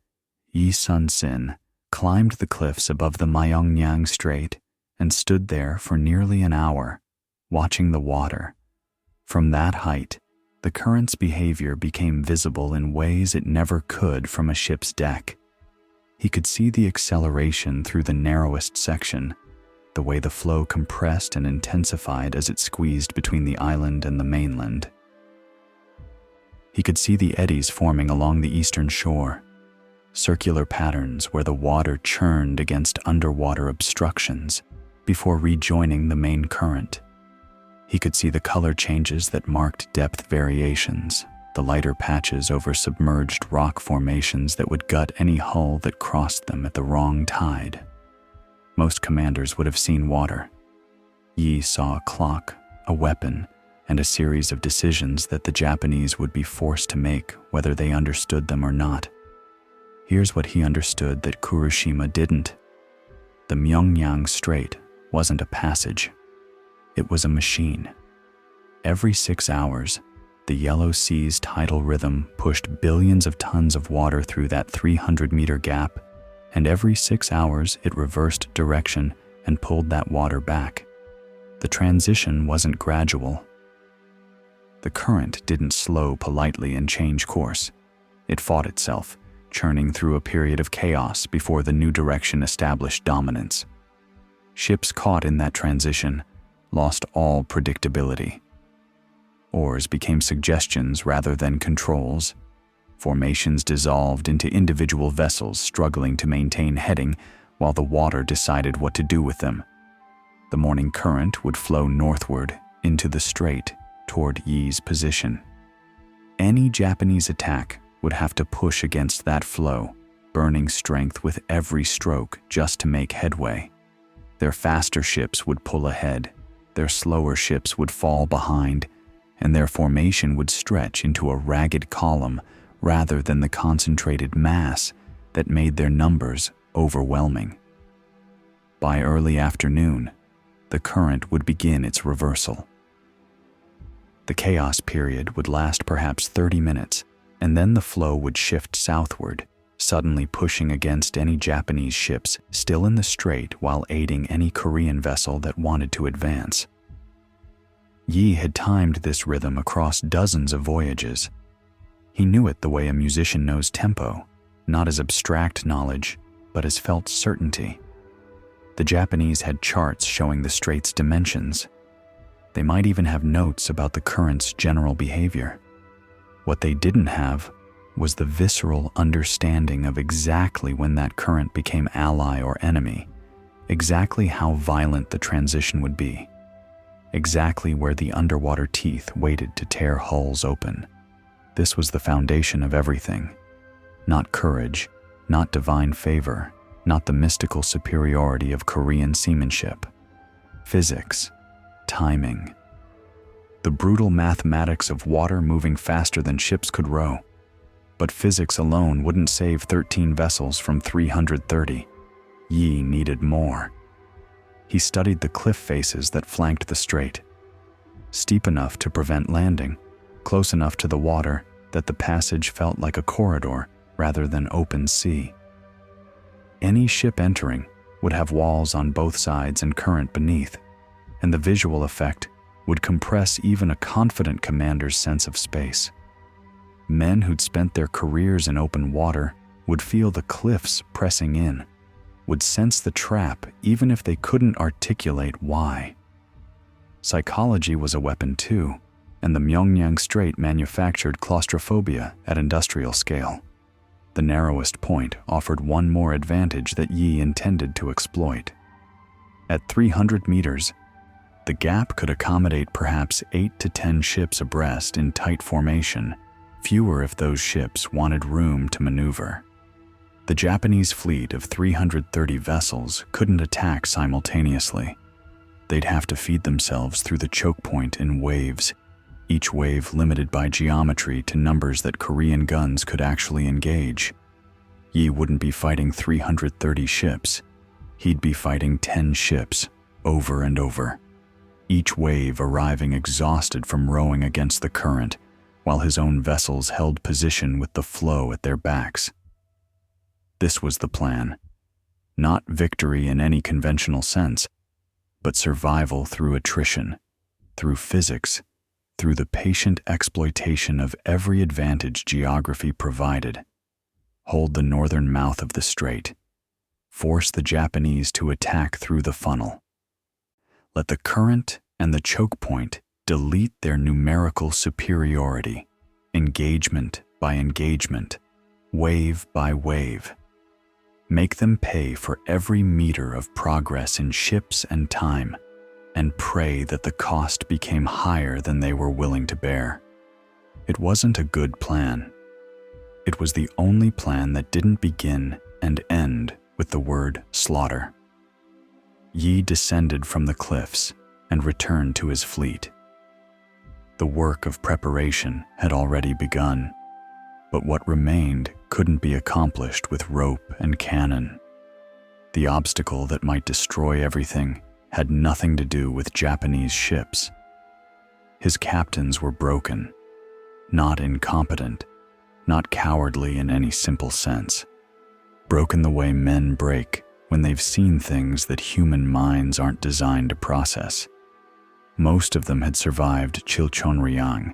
Yi Sun-sin climbed the cliffs above the Myeongnyang Strait and stood there for nearly an hour, watching the water. From that height, the current's behavior became visible in ways it never could from a ship's deck. He could see the acceleration through the narrowest section, the way the flow compressed and intensified as it squeezed between the island and the mainland. He could see the eddies forming along the eastern shore, circular patterns where the water churned against underwater obstructions before rejoining the main current. He could see the color changes that marked depth variations, the lighter patches over submerged rock formations that would gut any hull that crossed them at the wrong tide. Most commanders would have seen water. Yi saw a clock, a weapon, and a series of decisions that the Japanese would be forced to make whether they understood them or not. Here's what he understood that Kurushima didn't. The Myeongnyang Strait wasn't a passage. It was a machine. Every 6 hours, the Yellow Sea's tidal rhythm pushed billions of tons of water through that 300-meter gap, and every 6 hours it reversed direction and pulled that water back. The transition wasn't gradual. The current didn't slow politely and change course. It fought itself, churning through a period of chaos before the new direction established dominance. Ships caught in that transition lost all predictability. Oars became suggestions rather than controls. Formations dissolved into individual vessels struggling to maintain heading while the water decided what to do with them. The morning current would flow northward into the strait toward Yi's position. Any Japanese attack would have to push against that flow, burning strength with every stroke just to make headway. Their faster ships would pull ahead, their slower ships would fall behind, and their formation would stretch into a ragged column rather than the concentrated mass that made their numbers overwhelming. By early afternoon, the current would begin its reversal. The chaos period would last perhaps 30 minutes, and then the flow would shift southward, suddenly pushing against any Japanese ships still in the strait while aiding any Korean vessel that wanted to advance. Yi had timed this rhythm across dozens of voyages. He knew it the way a musician knows tempo, not as abstract knowledge, but as felt certainty. The Japanese had charts showing the strait's dimensions. They might even have notes about the current's general behavior. What they didn't have was the visceral understanding of exactly when that current became ally or enemy, exactly how violent the transition would be, exactly where the underwater teeth waited to tear hulls open. This was the foundation of everything. Not courage, not divine favor, not the mystical superiority of Korean seamanship. Physics, timing, the brutal mathematics of water moving faster than ships could row. But physics alone wouldn't save 13 vessels from 330. Yi needed more. He studied the cliff faces that flanked the strait, steep enough to prevent landing, close enough to the water that the passage felt like a corridor rather than open sea. Any ship entering would have walls on both sides and current beneath, and the visual effect would compress even a confident commander's sense of space. Men who'd spent their careers in open water would feel the cliffs pressing in, would sense the trap even if they couldn't articulate why. Psychology was a weapon too, and the Myeongnyang Strait manufactured claustrophobia at industrial scale. The narrowest point offered one more advantage that Yi intended to exploit. At 300 meters, the gap could accommodate perhaps 8 to 10 ships abreast in tight formation, fewer if those ships wanted room to maneuver. The Japanese fleet of 330 vessels couldn't attack simultaneously. They'd have to feed themselves through the choke point in waves, each wave limited by geometry to numbers that Korean guns could actually engage. Yi wouldn't be fighting 330 ships. He'd be fighting 10 ships, over and over, each wave arriving exhausted from rowing against the current, while his own vessels held position with the flow at their backs. This was the plan. Not victory in any conventional sense, but survival through attrition, through physics, through the patient exploitation of every advantage geography provided. Hold the northern mouth of the strait. Force the Japanese to attack through the funnel. Let the current and the choke point delete their numerical superiority, engagement by engagement, wave by wave. Make them pay for every meter of progress in ships and time, and pray that the cost became higher than they were willing to bear. It wasn't a good plan. It was the only plan that didn't begin and end with the word slaughter. Yi descended from the cliffs and returned to his fleet. The work of preparation had already begun, but what remained couldn't be accomplished with rope and cannon. The obstacle that might destroy everything had nothing to do with Japanese ships. His captains were broken, not incompetent, not cowardly in any simple sense. Broken the way men break when they've seen things that human minds aren't designed to process. Most of them had survived Chilchonryang,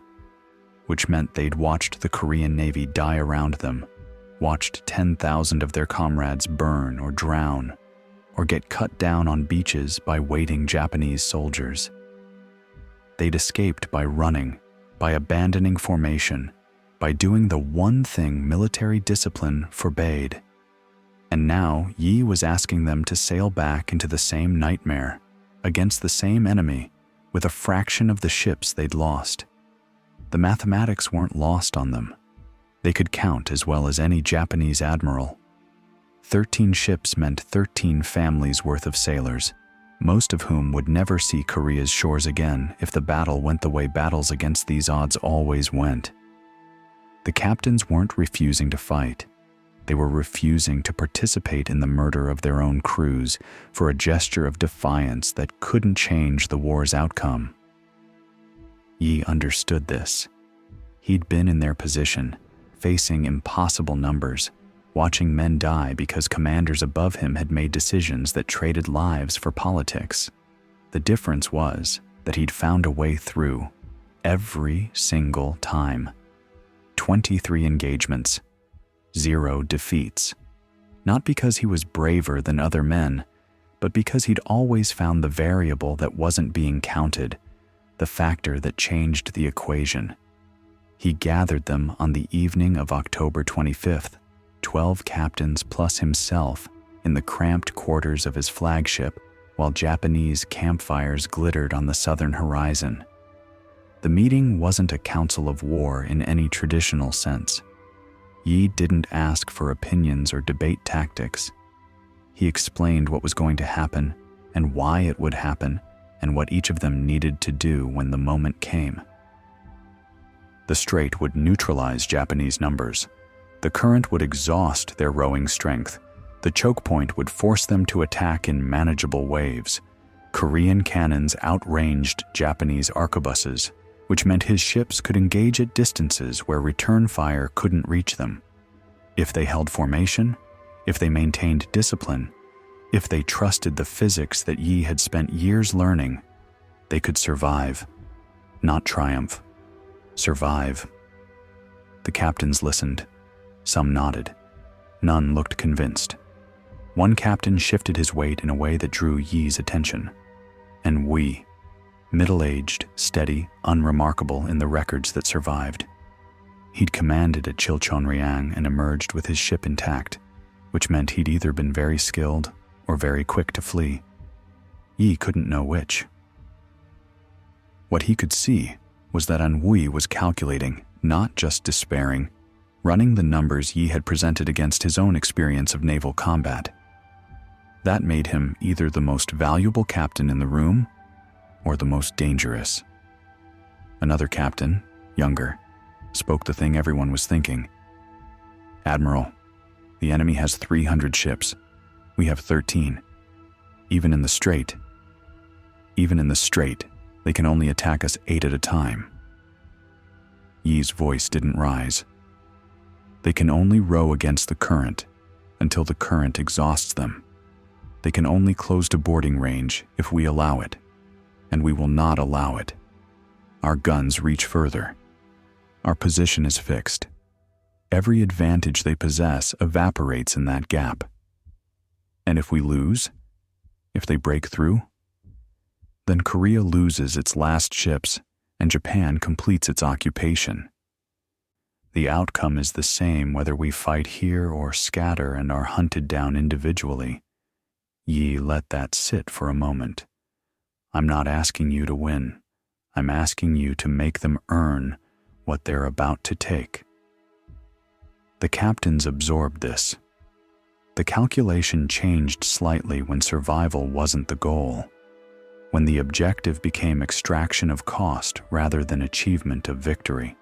which meant they'd watched the Korean Navy die around them, watched 10,000 of their comrades burn or drown, or get cut down on beaches by waiting Japanese soldiers. They'd escaped by running, by abandoning formation, by doing the one thing military discipline forbade. And now Yi was asking them to sail back into the same nightmare, against the same enemy, with a fraction of the ships they'd lost. The mathematics weren't lost on them. They could count as well as any Japanese admiral. 13 ships meant 13 families worth of sailors, most of whom would never see Korea's shores again if the battle went the way battles against these odds always went. The captains weren't refusing to fight. They were refusing to participate in the murder of their own crews for a gesture of defiance that couldn't change the war's outcome. Yi understood this. He'd been in their position, facing impossible numbers, watching men die because commanders above him had made decisions that traded lives for politics. The difference was that he'd found a way through every single time. 23 engagements, 0 defeats. Not because he was braver than other men, but because he'd always found the variable that wasn't being counted, the factor that changed the equation. He gathered them on the evening of October 25th, 12 captains plus himself, in the cramped quarters of his flagship, while Japanese campfires glittered on the southern horizon. The meeting wasn't a council of war in any traditional sense. Yi didn't ask for opinions or debate tactics. He explained what was going to happen and why it would happen and what each of them needed to do when the moment came. The strait would neutralize Japanese numbers. The current would exhaust their rowing strength. The choke point would force them to attack in manageable waves. Korean cannons outranged Japanese arquebuses, which meant his ships could engage at distances where return fire couldn't reach them. If they held formation, if they maintained discipline, if they trusted the physics that Yi had spent years learning, they could survive, not triumph. Survive. The captains listened. Some nodded. None looked convinced. One captain shifted his weight in a way that drew Yi's attention. And we, middle-aged, steady, unremarkable in the records that survived. He'd commanded at Chilchonryang and emerged with his ship intact, which meant he'd either been very skilled or very quick to flee. Yi couldn't know which. What he could see was that Anhui was calculating, not just despairing, running the numbers Yi had presented against his own experience of naval combat. That made him either the most valuable captain in the room or the most dangerous. Another captain, younger, spoke the thing everyone was thinking. "Admiral, the enemy has 300 ships. We have 13. Even in the strait, they can only attack us 8 at a time." Yi's voice didn't rise. "They can only row against the current until the current exhausts them. They can only close to boarding range if we allow it, and we will not allow it. Our guns reach further. Our position is fixed. Every advantage they possess evaporates in that gap. And if we lose, if they break through, then Korea loses its last ships and Japan completes its occupation. The outcome is the same whether we fight here or scatter and are hunted down individually." Yi let that sit for a moment. "I'm not asking you to win. I'm asking you to make them earn what they're about to take." The captains absorbed this. The calculation changed slightly when survival wasn't the goal, when the objective became extraction of cost rather than achievement of victory.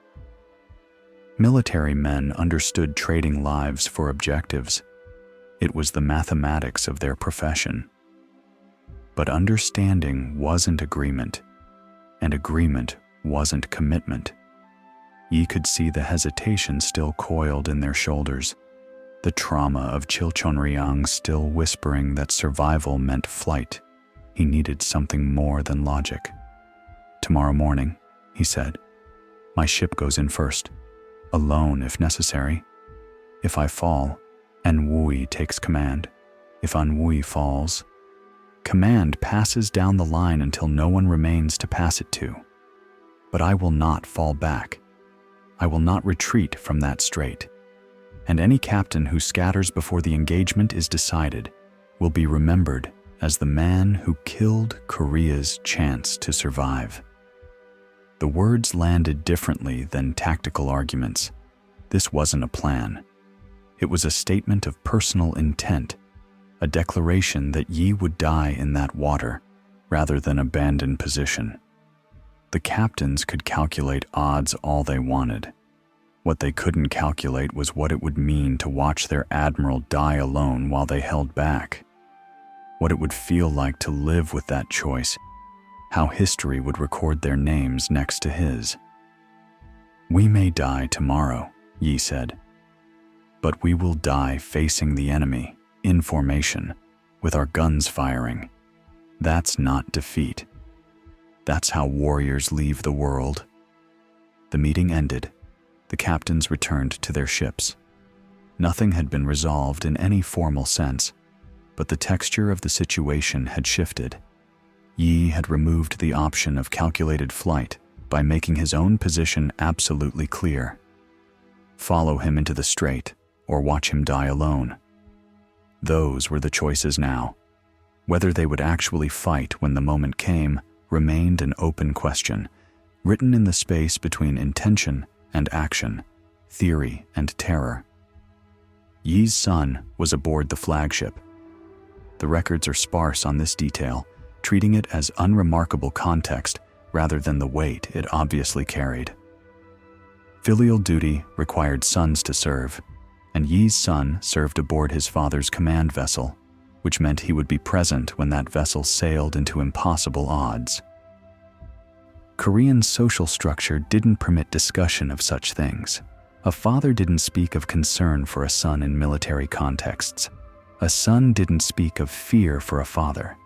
Military men understood trading lives for objectives. It was the mathematics of their profession. But understanding wasn't agreement, and agreement wasn't commitment. Yi could see the hesitation still coiled in their shoulders, the trauma of Chilchonryang still whispering that survival meant flight. He needed something more than logic. "Tomorrow morning," he said, "my ship goes in first, alone if necessary. If I fall, Anhui takes command. If Anhui falls, command passes down the line until no one remains to pass it to. But I will not fall back. I will not retreat from that strait. And any captain who scatters before the engagement is decided will be remembered as the man who killed Korea's chance to survive." The words landed differently than tactical arguments. This wasn't a plan. It was a statement of personal intent, a declaration that Yi would die in that water rather than abandon position. The captains could calculate odds all they wanted. What they couldn't calculate was what it would mean to watch their admiral die alone while they held back. What it would feel like to live with that choice, how history would record their names next to his. "We may die tomorrow," Yi said, "but we will die facing the enemy, in formation, with our guns firing. That's not defeat. That's how warriors leave the world." The meeting ended. The captains returned to their ships. Nothing had been resolved in any formal sense, but the texture of the situation had shifted. Yi had removed the option of calculated flight by making his own position absolutely clear. Follow him into the strait, or watch him die alone. Those were the choices now. Whether they would actually fight when the moment came remained an open question, written in the space between intention and action, theory and terror. Yi's son was aboard the flagship. The records are sparse on this detail, treating it as unremarkable context rather than the weight it obviously carried. Filial duty required sons to serve, and Yi's son served aboard his father's command vessel, which meant he would be present when that vessel sailed into impossible odds. Korean social structure didn't permit discussion of such things. A father didn't speak of concern for a son in military contexts. A son didn't speak of fear for a father.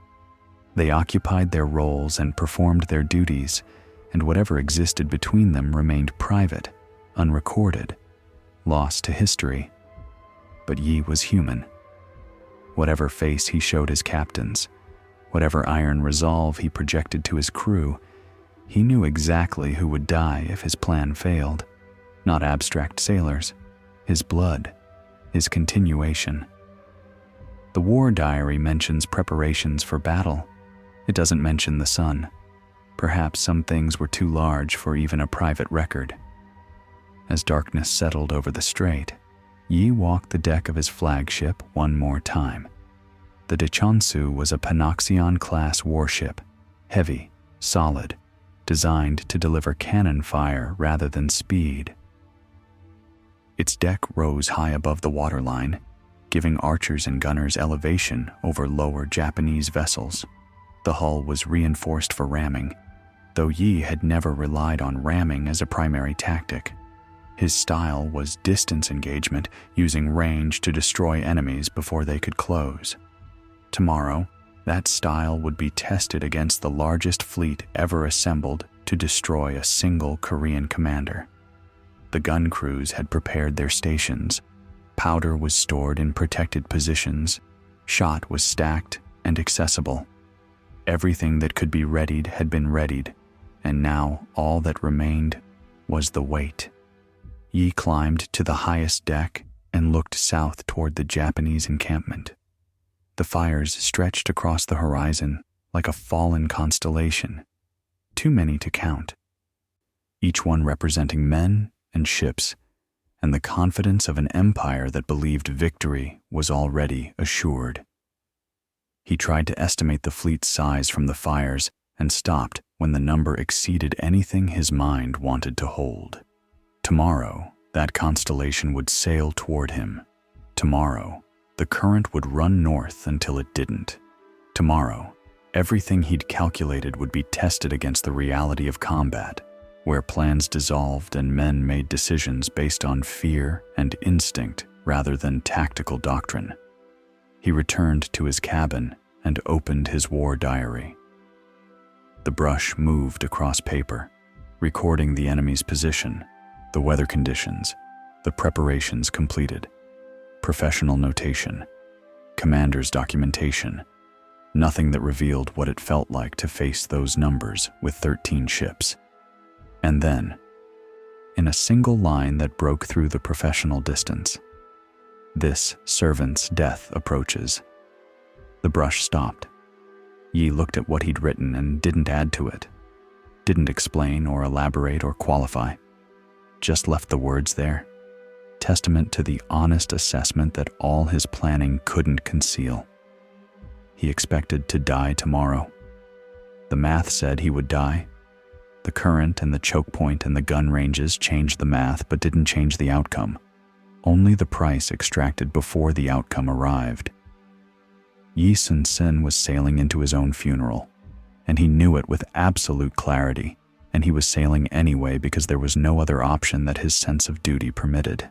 They occupied their roles and performed their duties, and whatever existed between them remained private, unrecorded, lost to history. But Yi was human. Whatever face he showed his captains, whatever iron resolve he projected to his crew, he knew exactly who would die if his plan failed. Not abstract sailors, his blood, his continuation. The war diary mentions preparations for battle. It doesn't mention the sun. Perhaps some things were too large for even a private record. As darkness settled over the strait, Yi walked the deck of his flagship one more time. The Daechonsu was a Panoxion-class warship, heavy, solid, designed to deliver cannon fire rather than speed. Its deck rose high above the waterline, giving archers and gunners elevation over lower Japanese vessels. The hull was reinforced for ramming, though Yi had never relied on ramming as a primary tactic. His style was distance engagement, using range to destroy enemies before they could close. Tomorrow, that style would be tested against the largest fleet ever assembled to destroy a single Korean commander. The gun crews had prepared their stations. Powder was stored in protected positions. Shot was stacked and accessible. Everything that could be readied had been readied, and now all that remained was the weight. Yi climbed to the highest deck and looked south toward the Japanese encampment. The fires stretched across the horizon like a fallen constellation, too many to count, each one representing men and ships, and the confidence of an empire that believed victory was already assured. He tried to estimate the fleet's size from the fires and stopped when the number exceeded anything his mind wanted to hold. Tomorrow, that constellation would sail toward him. Tomorrow, the current would run north until it didn't. Tomorrow, everything he'd calculated would be tested against the reality of combat, where plans dissolved and men made decisions based on fear and instinct rather than tactical doctrine. He returned to his cabin and opened his war diary. The brush moved across paper, recording the enemy's position, the weather conditions, the preparations completed, professional notation, commander's documentation, nothing that revealed what it felt like to face those numbers with 13 ships. And then, in a single line that broke through the professional distance, "This servant's death approaches." The brush stopped. Yi looked at what he'd written and didn't add to it, didn't explain or elaborate or qualify, just left the words there, testament to the honest assessment that all his planning couldn't conceal. He expected to die tomorrow. The math said he would die. The current and the choke point and the gun ranges changed the math but didn't change the outcome. Only the price extracted before the outcome arrived. Yi Sun-sin was sailing into his own funeral, and he knew it with absolute clarity, and he was sailing anyway because there was no other option that his sense of duty permitted.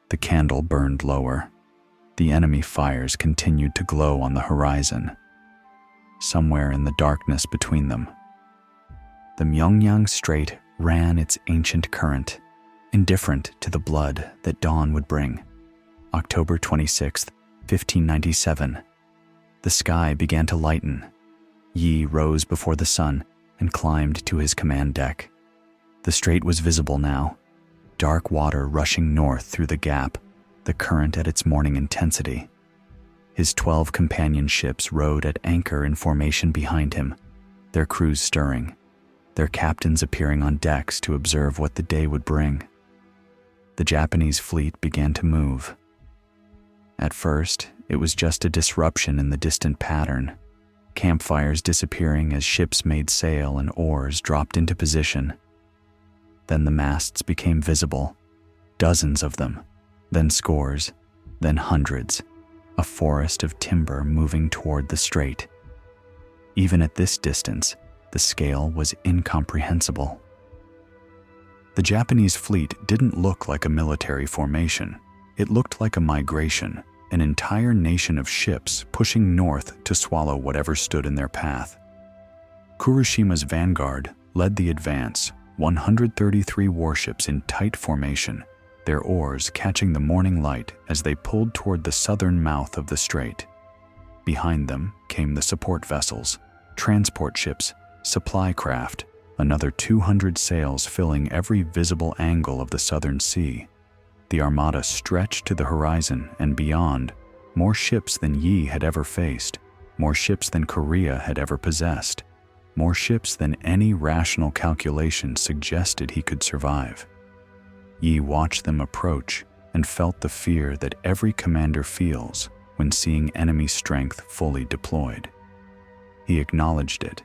The candle burned lower. The enemy fires continued to glow on the horizon. Somewhere in the darkness between them, the Myeongnyang Strait ran its ancient current, indifferent to the blood that dawn would bring. October 26th, 1597. The sky began to lighten. Yi rose before the sun and climbed to his command deck. The strait was visible now, dark water rushing north through the gap, the current at its morning intensity. His 12 companion ships rode at anchor in formation behind him, their crews stirring, their captains appearing on decks to observe what the day would bring. The Japanese fleet began to move. At first, it was just a disruption in the distant pattern, campfires disappearing as ships made sail and oars dropped into position. Then the masts became visible, dozens of them, then scores, then hundreds, a forest of timber moving toward the strait. Even at this distance, the scale was incomprehensible. The Japanese fleet didn't look like a military formation. It looked like a migration, an entire nation of ships pushing north to swallow whatever stood in their path. Kuroshima's vanguard led the advance, 133 warships in tight formation, their oars catching the morning light as they pulled toward the southern mouth of the strait. Behind them came the support vessels, transport ships, supply craft, another 200 sails filling every visible angle of the southern sea. The armada stretched to the horizon and beyond, more ships than Yi had ever faced, more ships than Korea had ever possessed, more ships than any rational calculation suggested he could survive. Yi watched them approach and felt the fear that every commander feels when seeing enemy strength fully deployed. He acknowledged it,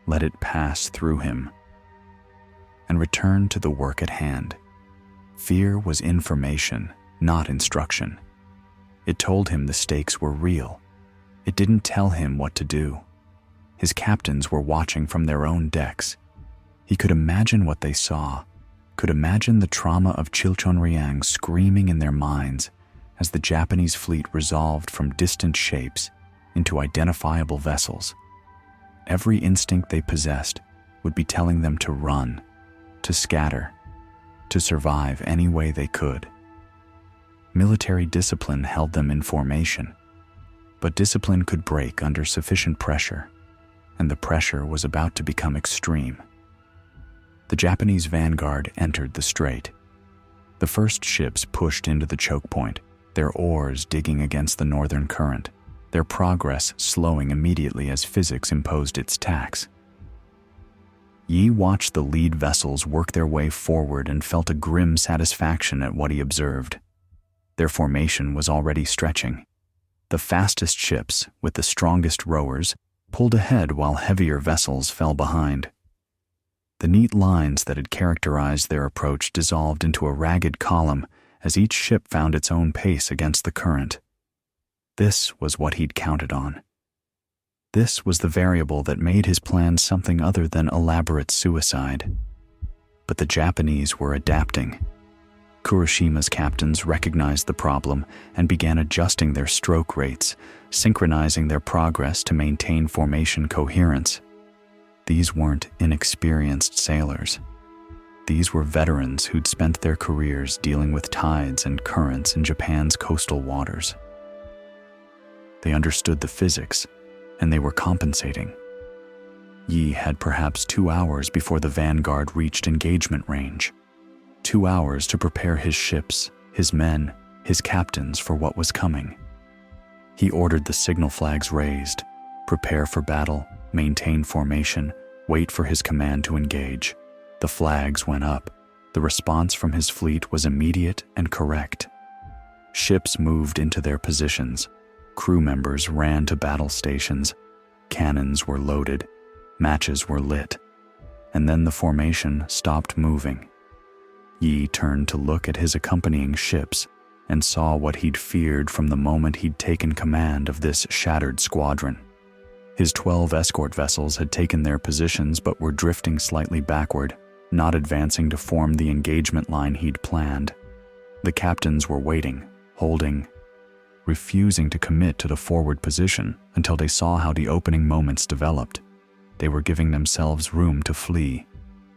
let it pass through him, and returned to the work at hand. Fear was information, not instruction. It told him the stakes were real. It didn't tell him what to do. His captains were watching from their own decks. He could imagine what they saw, could imagine the trauma of Chilchonryang screaming in their minds as the Japanese fleet resolved from distant shapes into identifiable vessels. Every instinct they possessed would be telling them to run, to scatter, to survive any way they could. Military discipline held them in formation, but discipline could break under sufficient pressure, and the pressure was about to become extreme. The Japanese vanguard entered the strait. The first ships pushed into the choke point, their oars digging against the northern current, their progress slowing immediately as physics imposed its tax. Yi watched the lead vessels work their way forward and felt a grim satisfaction at what he observed. Their formation was already stretching. The fastest ships, with the strongest rowers, pulled ahead while heavier vessels fell behind. The neat lines that had characterized their approach dissolved into a ragged column as each ship found its own pace against the current. This was what he'd counted on. This was the variable that made his plan something other than elaborate suicide. But the Japanese were adapting. Kuroshima's captains recognized the problem and began adjusting their stroke rates, synchronizing their progress to maintain formation coherence. These weren't inexperienced sailors. These were veterans who'd spent their careers dealing with tides and currents in Japan's coastal waters. They understood the physics, and they were compensating. Yi had perhaps 2 hours before the vanguard reached engagement range. 2 hours to prepare his ships, his men, his captains for what was coming. He ordered the signal flags raised, prepare for battle, maintain formation, wait for his command to engage. The flags went up. The response from his fleet was immediate and correct. Ships moved into their positions. Crew members ran to battle stations. Cannons were loaded. Matches were lit. And then the formation stopped moving. Yi turned to look at his accompanying ships and saw what he'd feared from the moment he'd taken command of this shattered squadron. His 12 escort vessels had taken their positions but were drifting slightly backward, not advancing to form the engagement line he'd planned. The captains were waiting, holding, refusing to commit to the forward position until they saw how the opening moments developed. They were giving themselves room to flee.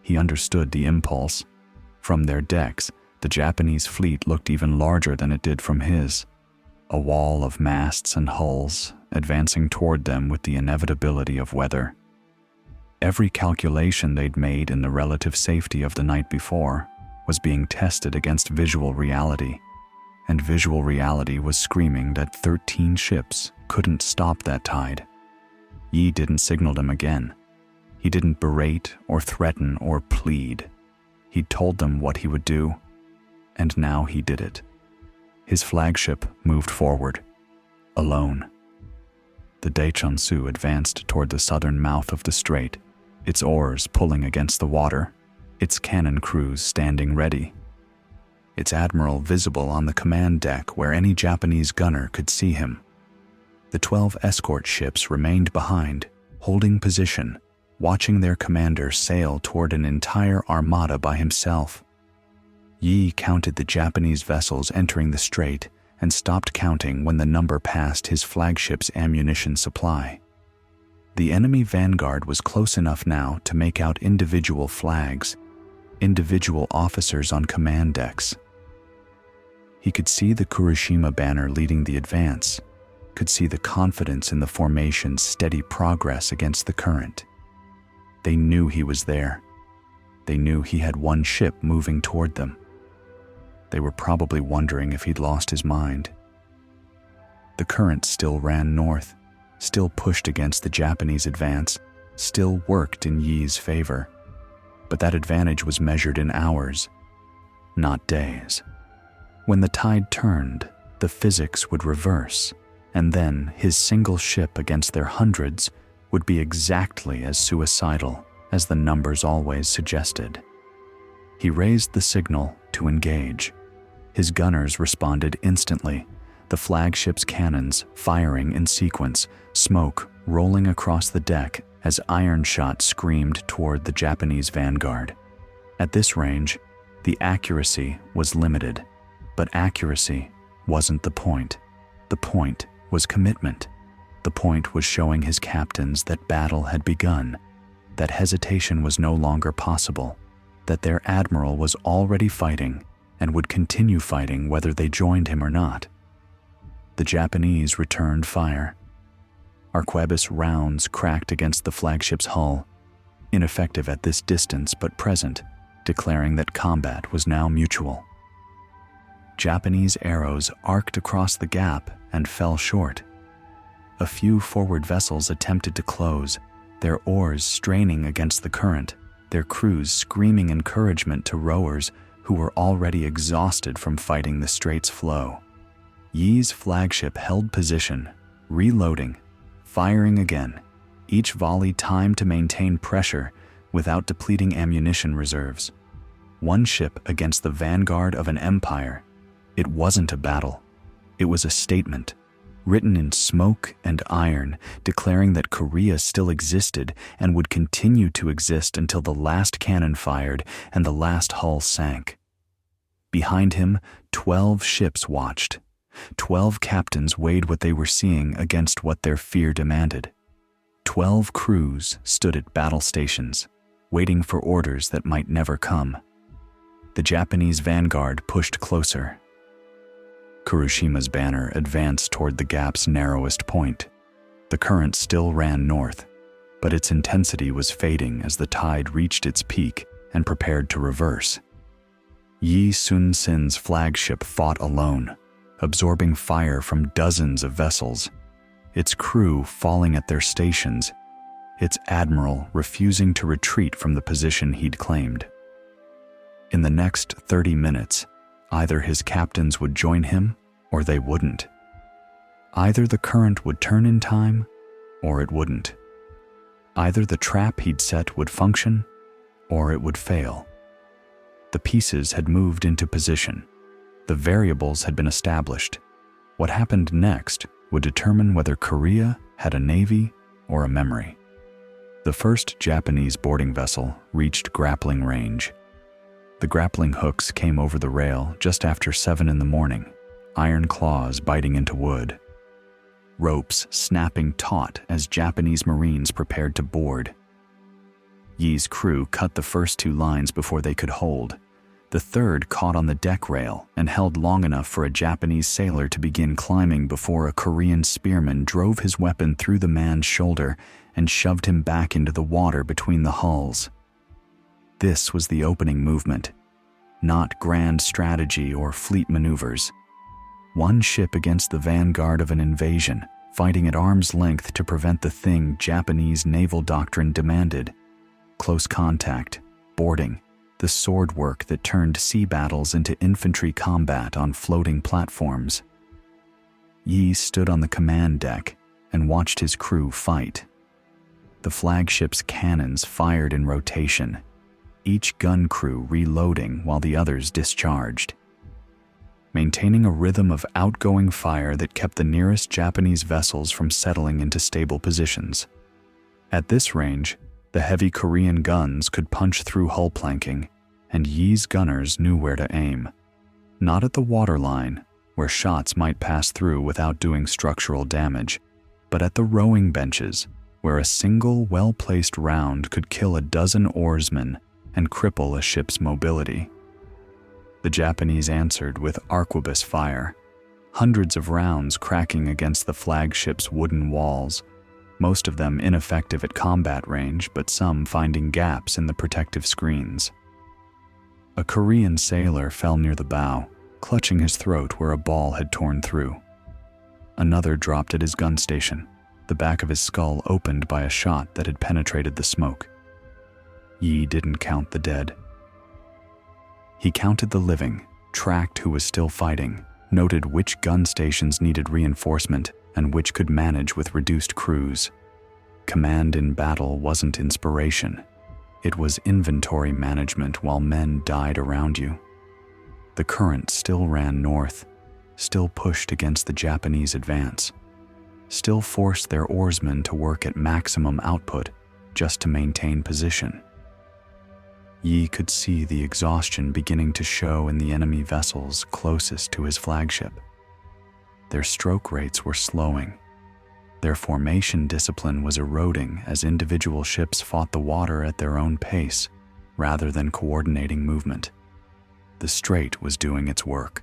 He understood the impulse. From their decks, the Japanese fleet looked even larger than it did from his. A wall of masts and hulls, advancing toward them with the inevitability of weather. Every calculation they'd made in the relative safety of the night before was being tested against visual reality, and visual reality was screaming that 13 ships couldn't stop that tide. Yi didn't signal them again. He didn't berate or threaten or plead. He'd told them what he would do, and now he did it. His flagship moved forward, alone. The the Daechunsu advanced toward the southern mouth of the strait, its oars pulling against the water, its cannon crews standing ready, its admiral visible on the command deck where any Japanese gunner could see him. The 12 escort ships remained behind, holding position, watching their commander sail toward an entire armada by himself. Yi counted the Japanese vessels entering the strait and stopped counting when the number passed his flagship's ammunition supply. The enemy vanguard was close enough now to make out individual flags, individual officers on command decks. He could see the Kuroshima banner leading the advance, could see the confidence in the formation's steady progress against the current. They knew he was there. They knew he had one ship moving toward them. They were probably wondering if he'd lost his mind. The current still ran north, still pushed against the Japanese advance, still worked in Yi's favor. But that advantage was measured in hours, not days. When the tide turned, the physics would reverse, and then his single ship against their hundreds would be exactly as suicidal as the numbers always suggested. He raised the signal to engage. His gunners responded instantly, the flagship's cannons firing in sequence, smoke rolling across the deck as iron shot screamed toward the Japanese vanguard. At this range, the accuracy was limited, but accuracy wasn't the point. The point was commitment. The point was showing his captains that battle had begun, that hesitation was no longer possible, that their admiral was already fighting and would continue fighting whether they joined him or not. The Japanese returned fire. Arquebus rounds cracked against the flagship's hull, ineffective at this distance but present, declaring that combat was now mutual. Japanese arrows arced across the gap and fell short. A few forward vessels attempted to close, their oars straining against the current, their crews screaming encouragement to rowers who were already exhausted from fighting the strait's flow. Yi's flagship held position, reloading, firing again, each volley timed to maintain pressure without depleting ammunition reserves. One ship against the vanguard of an empire. It wasn't a battle. It was a statement, written in smoke and iron, declaring that Korea still existed and would continue to exist until the last cannon fired and the last hull sank. Behind him, 12 ships watched. 12 captains weighed what they were seeing against what their fear demanded. 12 crews stood at battle stations, waiting for orders that might never come. The Japanese vanguard pushed closer. Kuroshima's banner advanced toward the gap's narrowest point. The current still ran north, but its intensity was fading as the tide reached its peak and prepared to reverse. Yi Sun-sin's flagship fought alone, absorbing fire from dozens of vessels, its crew falling at their stations, its admiral refusing to retreat from the position he'd claimed. In the next 30 minutes, either his captains would join him or they wouldn't. Either the current would turn in time or it wouldn't. Either the trap he'd set would function or it would fail. The pieces had moved into position. The variables had been established. What happened next would determine whether Korea had a navy or a memory. The first Japanese boarding vessel reached grappling range. The grappling hooks came over the rail just after 7 in the morning, iron claws biting into wood. Ropes snapping taut as Japanese Marines prepared to board. Yi's crew cut the first 2 lines before they could hold. The third caught on the deck rail and held long enough for a Japanese sailor to begin climbing before a Korean spearman drove his weapon through the man's shoulder and shoved him back into the water between the hulls. This was the opening movement, not grand strategy or fleet maneuvers. One ship against the vanguard of an invasion, fighting at arm's length to prevent the thing Japanese naval doctrine demanded. Close contact, boarding, the sword work that turned sea battles into infantry combat on floating platforms. Yi stood on the command deck and watched his crew fight. The flagship's cannons fired in rotation, each gun crew reloading while the others discharged, maintaining a rhythm of outgoing fire that kept the nearest Japanese vessels from settling into stable positions. At this range, the heavy Korean guns could punch through hull planking, and Yi's gunners knew where to aim. Not at the waterline, where shots might pass through without doing structural damage, but at the rowing benches, where a single well-placed round could kill a dozen oarsmen and cripple a ship's mobility. The Japanese answered with arquebus fire, hundreds of rounds cracking against the flagship's wooden walls, most of them ineffective at combat range, but some finding gaps in the protective screens. A Korean sailor fell near the bow, clutching his throat where a ball had torn through. Another dropped at his gun station, the back of his skull opened by a shot that had penetrated the smoke. Yi didn't count the dead. He counted the living, tracked who was still fighting, noted which gun stations needed reinforcement and which could manage with reduced crews. Command in battle wasn't inspiration. It was inventory management while men died around you. The current still ran north, still pushed against the Japanese advance, still forced their oarsmen to work at maximum output just to maintain position. Yi could see the exhaustion beginning to show in the enemy vessels closest to his flagship. Their stroke rates were slowing. Their formation discipline was eroding as individual ships fought the water at their own pace rather than coordinating movement. The strait was doing its work,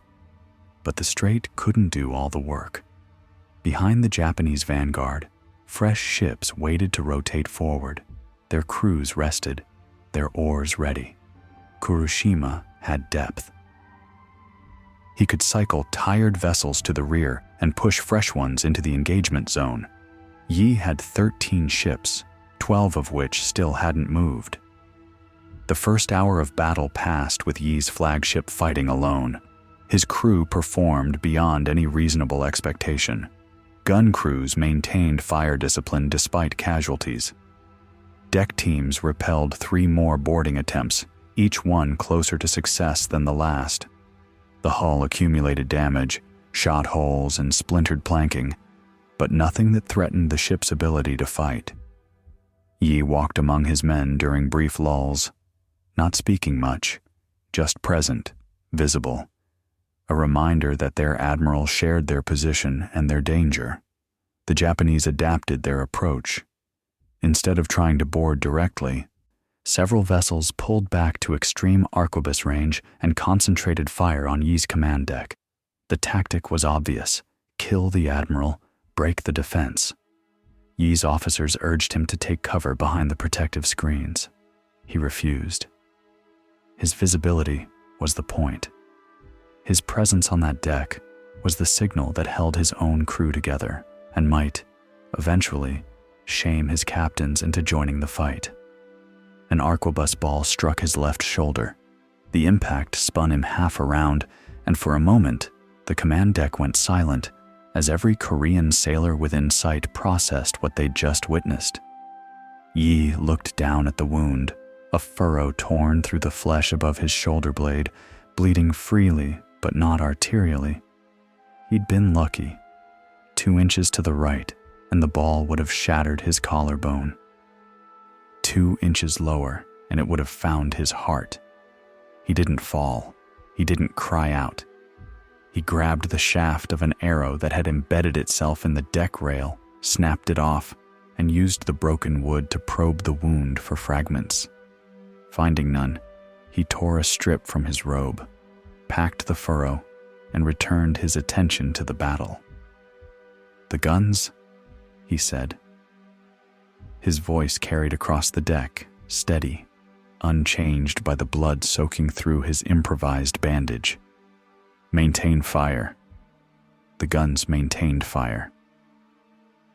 but the strait couldn't do all the work. Behind the Japanese vanguard, fresh ships waited to rotate forward, their crews rested, their oars ready. Kurushima had depth. He could cycle tired vessels to the rear and push fresh ones into the engagement zone. Yi had 13 ships, 12 of which still hadn't moved. The first hour of battle passed with Yi's flagship fighting alone. His crew performed beyond any reasonable expectation. Gun crews maintained fire discipline despite casualties. Deck teams repelled 3 more boarding attempts, each one closer to success than the last. The hull accumulated damage, shot holes and splintered planking, but nothing that threatened the ship's ability to fight. Yi walked among his men during brief lulls, not speaking much, just present, visible, a reminder that their admiral shared their position and their danger. The Japanese adapted their approach. Instead of trying to board directly, several vessels pulled back to extreme arquebus range and concentrated fire on Yi's command deck. The tactic was obvious: kill the admiral, break the defense. Yi's officers urged him to take cover behind the protective screens. He refused. His visibility was the point. His presence on that deck was the signal that held his own crew together and might, eventually, shame his captains into joining the fight. An arquebus ball struck his left shoulder. The impact spun him half around, and for a moment, the command deck went silent as every Korean sailor within sight processed what they'd just witnessed. Yi looked down at the wound, a furrow torn through the flesh above his shoulder blade, bleeding freely but not arterially. He'd been lucky. 2 inches to the right, and the ball would have shattered his collarbone. 2 inches lower, and it would have found his heart. He didn't fall. He didn't cry out. He grabbed the shaft of an arrow that had embedded itself in the deck rail, snapped it off, and used the broken wood to probe the wound for fragments. Finding none, he tore a strip from his robe, packed the furrow, and returned his attention to the battle. "The guns?" he said. His voice carried across the deck, steady, unchanged by the blood soaking through his improvised bandage. "Maintain fire." The guns maintained fire.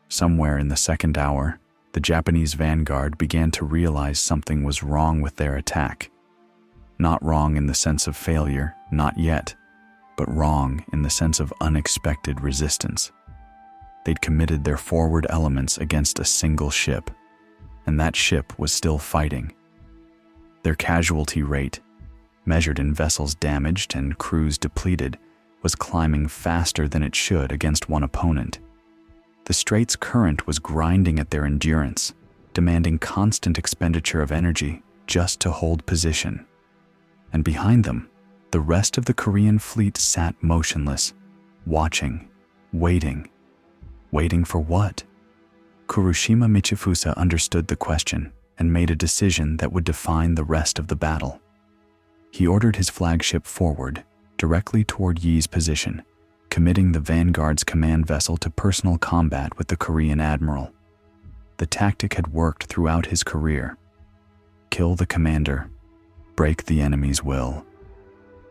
Somewhere in the second hour, the Japanese vanguard began to realize something was wrong with their attack. Not wrong in the sense of failure, not yet, but wrong in the sense of unexpected resistance. they'd committed their forward elements against a single ship, and that ship was still fighting. Their casualty rate, measured in vessels damaged and crews depleted, was climbing faster than it should against one opponent. The strait's current was grinding at their endurance, demanding constant expenditure of energy just to hold position. And behind them, the rest of the Korean fleet sat motionless, watching, waiting. Waiting for what? Kuroshima Michifusa understood the question and made a decision that would define the rest of the battle. He ordered his flagship forward, directly toward Yi's position, committing the vanguard's command vessel to personal combat with the Korean admiral. The tactic had worked throughout his career. Kill the commander, break the enemy's will.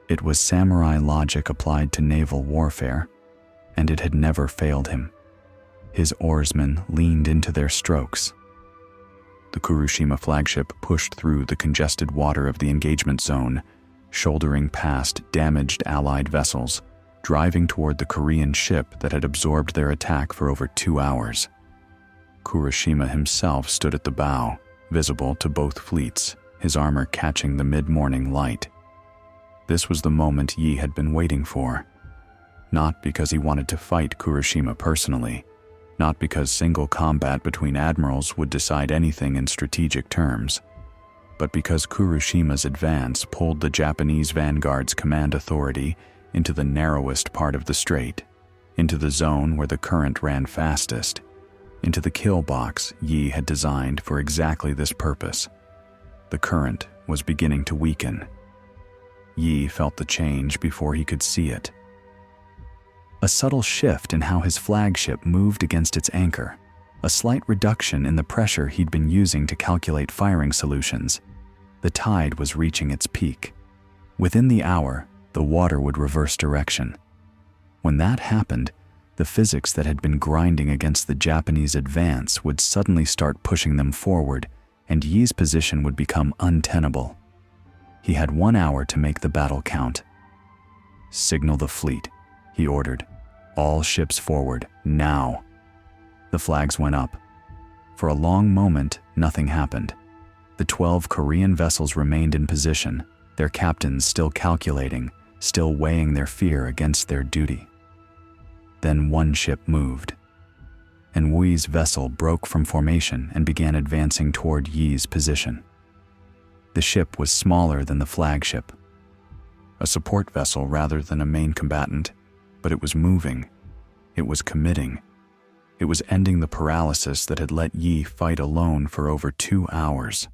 It was samurai logic applied to naval warfare, and it had never failed him. His oarsmen leaned into their strokes. The Kuroshima flagship pushed through the congested water of the engagement zone, shouldering past damaged Allied vessels, driving toward the Korean ship that had absorbed their attack for over 2 hours. Kuroshima himself stood at the bow, visible to both fleets, his armor catching the mid-morning light. This was the moment Yi had been waiting for. Not because he wanted to fight Kuroshima personally, not because single combat between admirals would decide anything in strategic terms, but because Kuroshima's advance pulled the Japanese vanguard's command authority into the narrowest part of the strait, into the zone where the current ran fastest, into the kill box Yi had designed for exactly this purpose. The current was beginning to weaken. Yi felt the change before he could see it. A subtle shift in how his flagship moved against its anchor, a slight reduction in the pressure he'd been using to calculate firing solutions. The tide was reaching its peak. Within the hour, the water would reverse direction. When that happened, the physics that had been grinding against the Japanese advance would suddenly start pushing them forward, and Yi's position would become untenable. He had 1 hour to make the battle count. "Signal the fleet," he ordered. "All ships forward, now." The flags went up. For a long moment, nothing happened. The 12 Korean vessels remained in position, their captains still calculating, still weighing their fear against their duty. Then one ship moved. And Wui's vessel broke from formation and began advancing toward Yi's position. The ship was smaller than the flagship, a support vessel rather than a main combatant, but it was moving. It was committing. It was ending the paralysis that had let Yi fight alone for over 2 hours.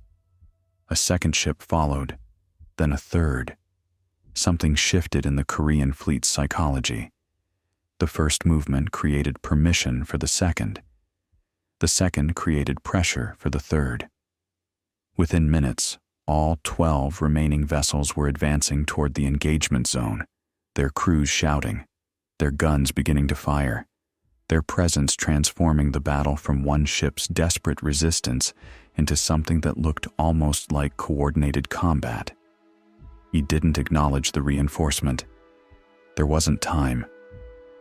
A second ship followed, then a third. Something shifted in the Korean fleet's psychology. The first movement created permission for the second. The second created pressure for the third. Within minutes, all 12 remaining vessels were advancing toward the engagement zone, their crews shouting, their guns beginning to fire, their presence transforming the battle from one ship's desperate resistance into something that looked almost like coordinated combat. He didn't acknowledge the reinforcement. There wasn't time.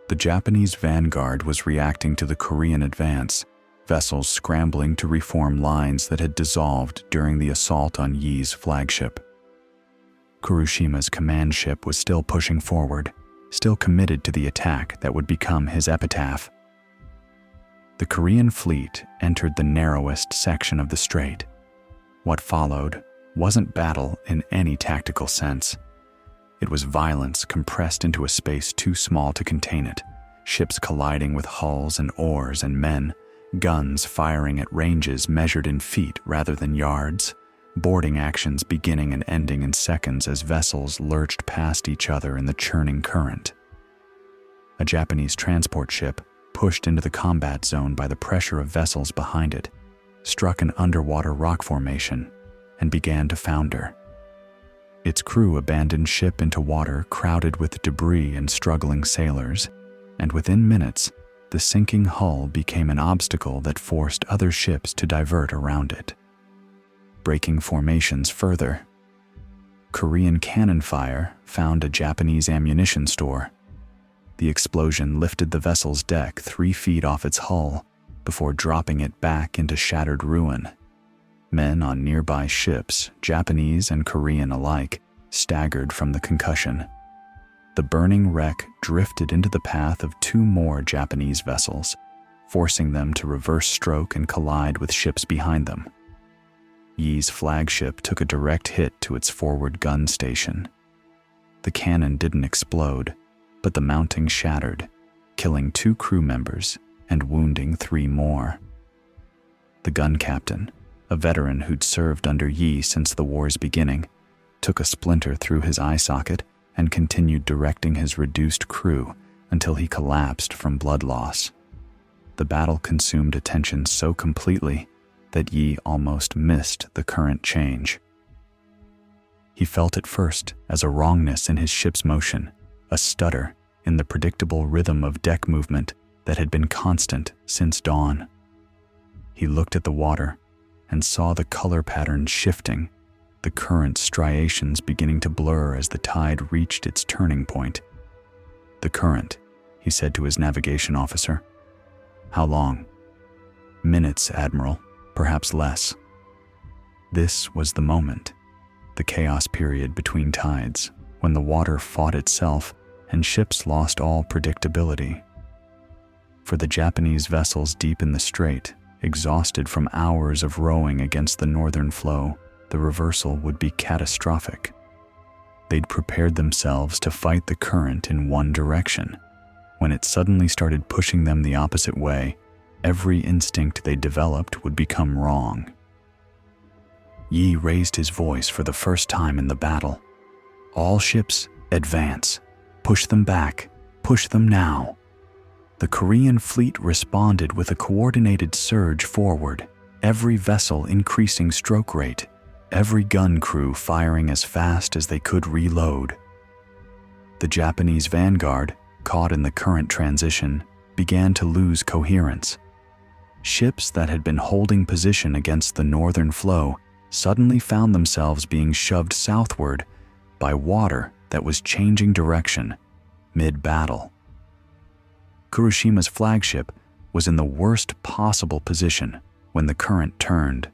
The Japanese vanguard was reacting to the Korean advance, vessels scrambling to reform lines that had dissolved during the assault on Yi's flagship. Kuroshima's command ship was still pushing forward, still committed to the attack that would become his epitaph. The Korean fleet entered the narrowest section of the strait. What followed wasn't battle in any tactical sense. It was violence compressed into a space too small to contain it, ships colliding with hulls and oars and men, guns firing at ranges measured in feet rather than yards, boarding actions beginning and ending in seconds as vessels lurched past each other in the churning current. A Japanese transport ship, pushed into the combat zone by the pressure of vessels behind it, struck an underwater rock formation and began to founder. Its crew abandoned ship into water crowded with debris and struggling sailors, and within minutes, the sinking hull became an obstacle that forced other ships to divert around it. Breaking formations further, Korean cannon fire found a Japanese ammunition store. The explosion lifted the vessel's deck 3 feet off its hull before dropping it back into shattered ruin. Men on nearby ships, Japanese and Korean alike, staggered from the concussion. The burning wreck drifted into the path of 2 more Japanese vessels, forcing them to reverse stroke and collide with ships behind them. Yi's flagship took a direct hit to its forward gun station. The cannon didn't explode, but the mounting shattered, killing 2 crew members and wounding 3 more. The gun captain, a veteran who'd served under Yi since the war's beginning, took a splinter through his eye socket and continued directing his reduced crew until he collapsed from blood loss. The battle consumed attention so completely that Yi almost missed the current change. He felt it first as a wrongness in his ship's motion, a stutter in the predictable rhythm of deck movement that had been constant since dawn. He looked at the water and saw the color pattern shifting, the current striations beginning to blur as the tide reached its turning point. "The current," he said to his navigation officer. "How long?" "Minutes, Admiral, perhaps less." This was the moment, the chaos period between tides, when the water fought itself and ships lost all predictability. For the Japanese vessels deep in the strait, exhausted from hours of rowing against the northern flow, the reversal would be catastrophic. They'd prepared themselves to fight the current in one direction. When it suddenly started pushing them the opposite way, every instinct they developed would become wrong. Yi raised his voice for the first time in the battle. "All ships, advance. Push them back. Push them now." The Korean fleet responded with a coordinated surge forward, every vessel increasing stroke rate, every gun crew firing as fast as they could reload. The Japanese vanguard, caught in the current transition, began to lose coherence. Ships that had been holding position against the northern flow suddenly found themselves being shoved southward by water that was changing direction mid-battle. Kuroshima's flagship was in the worst possible position when the current turned.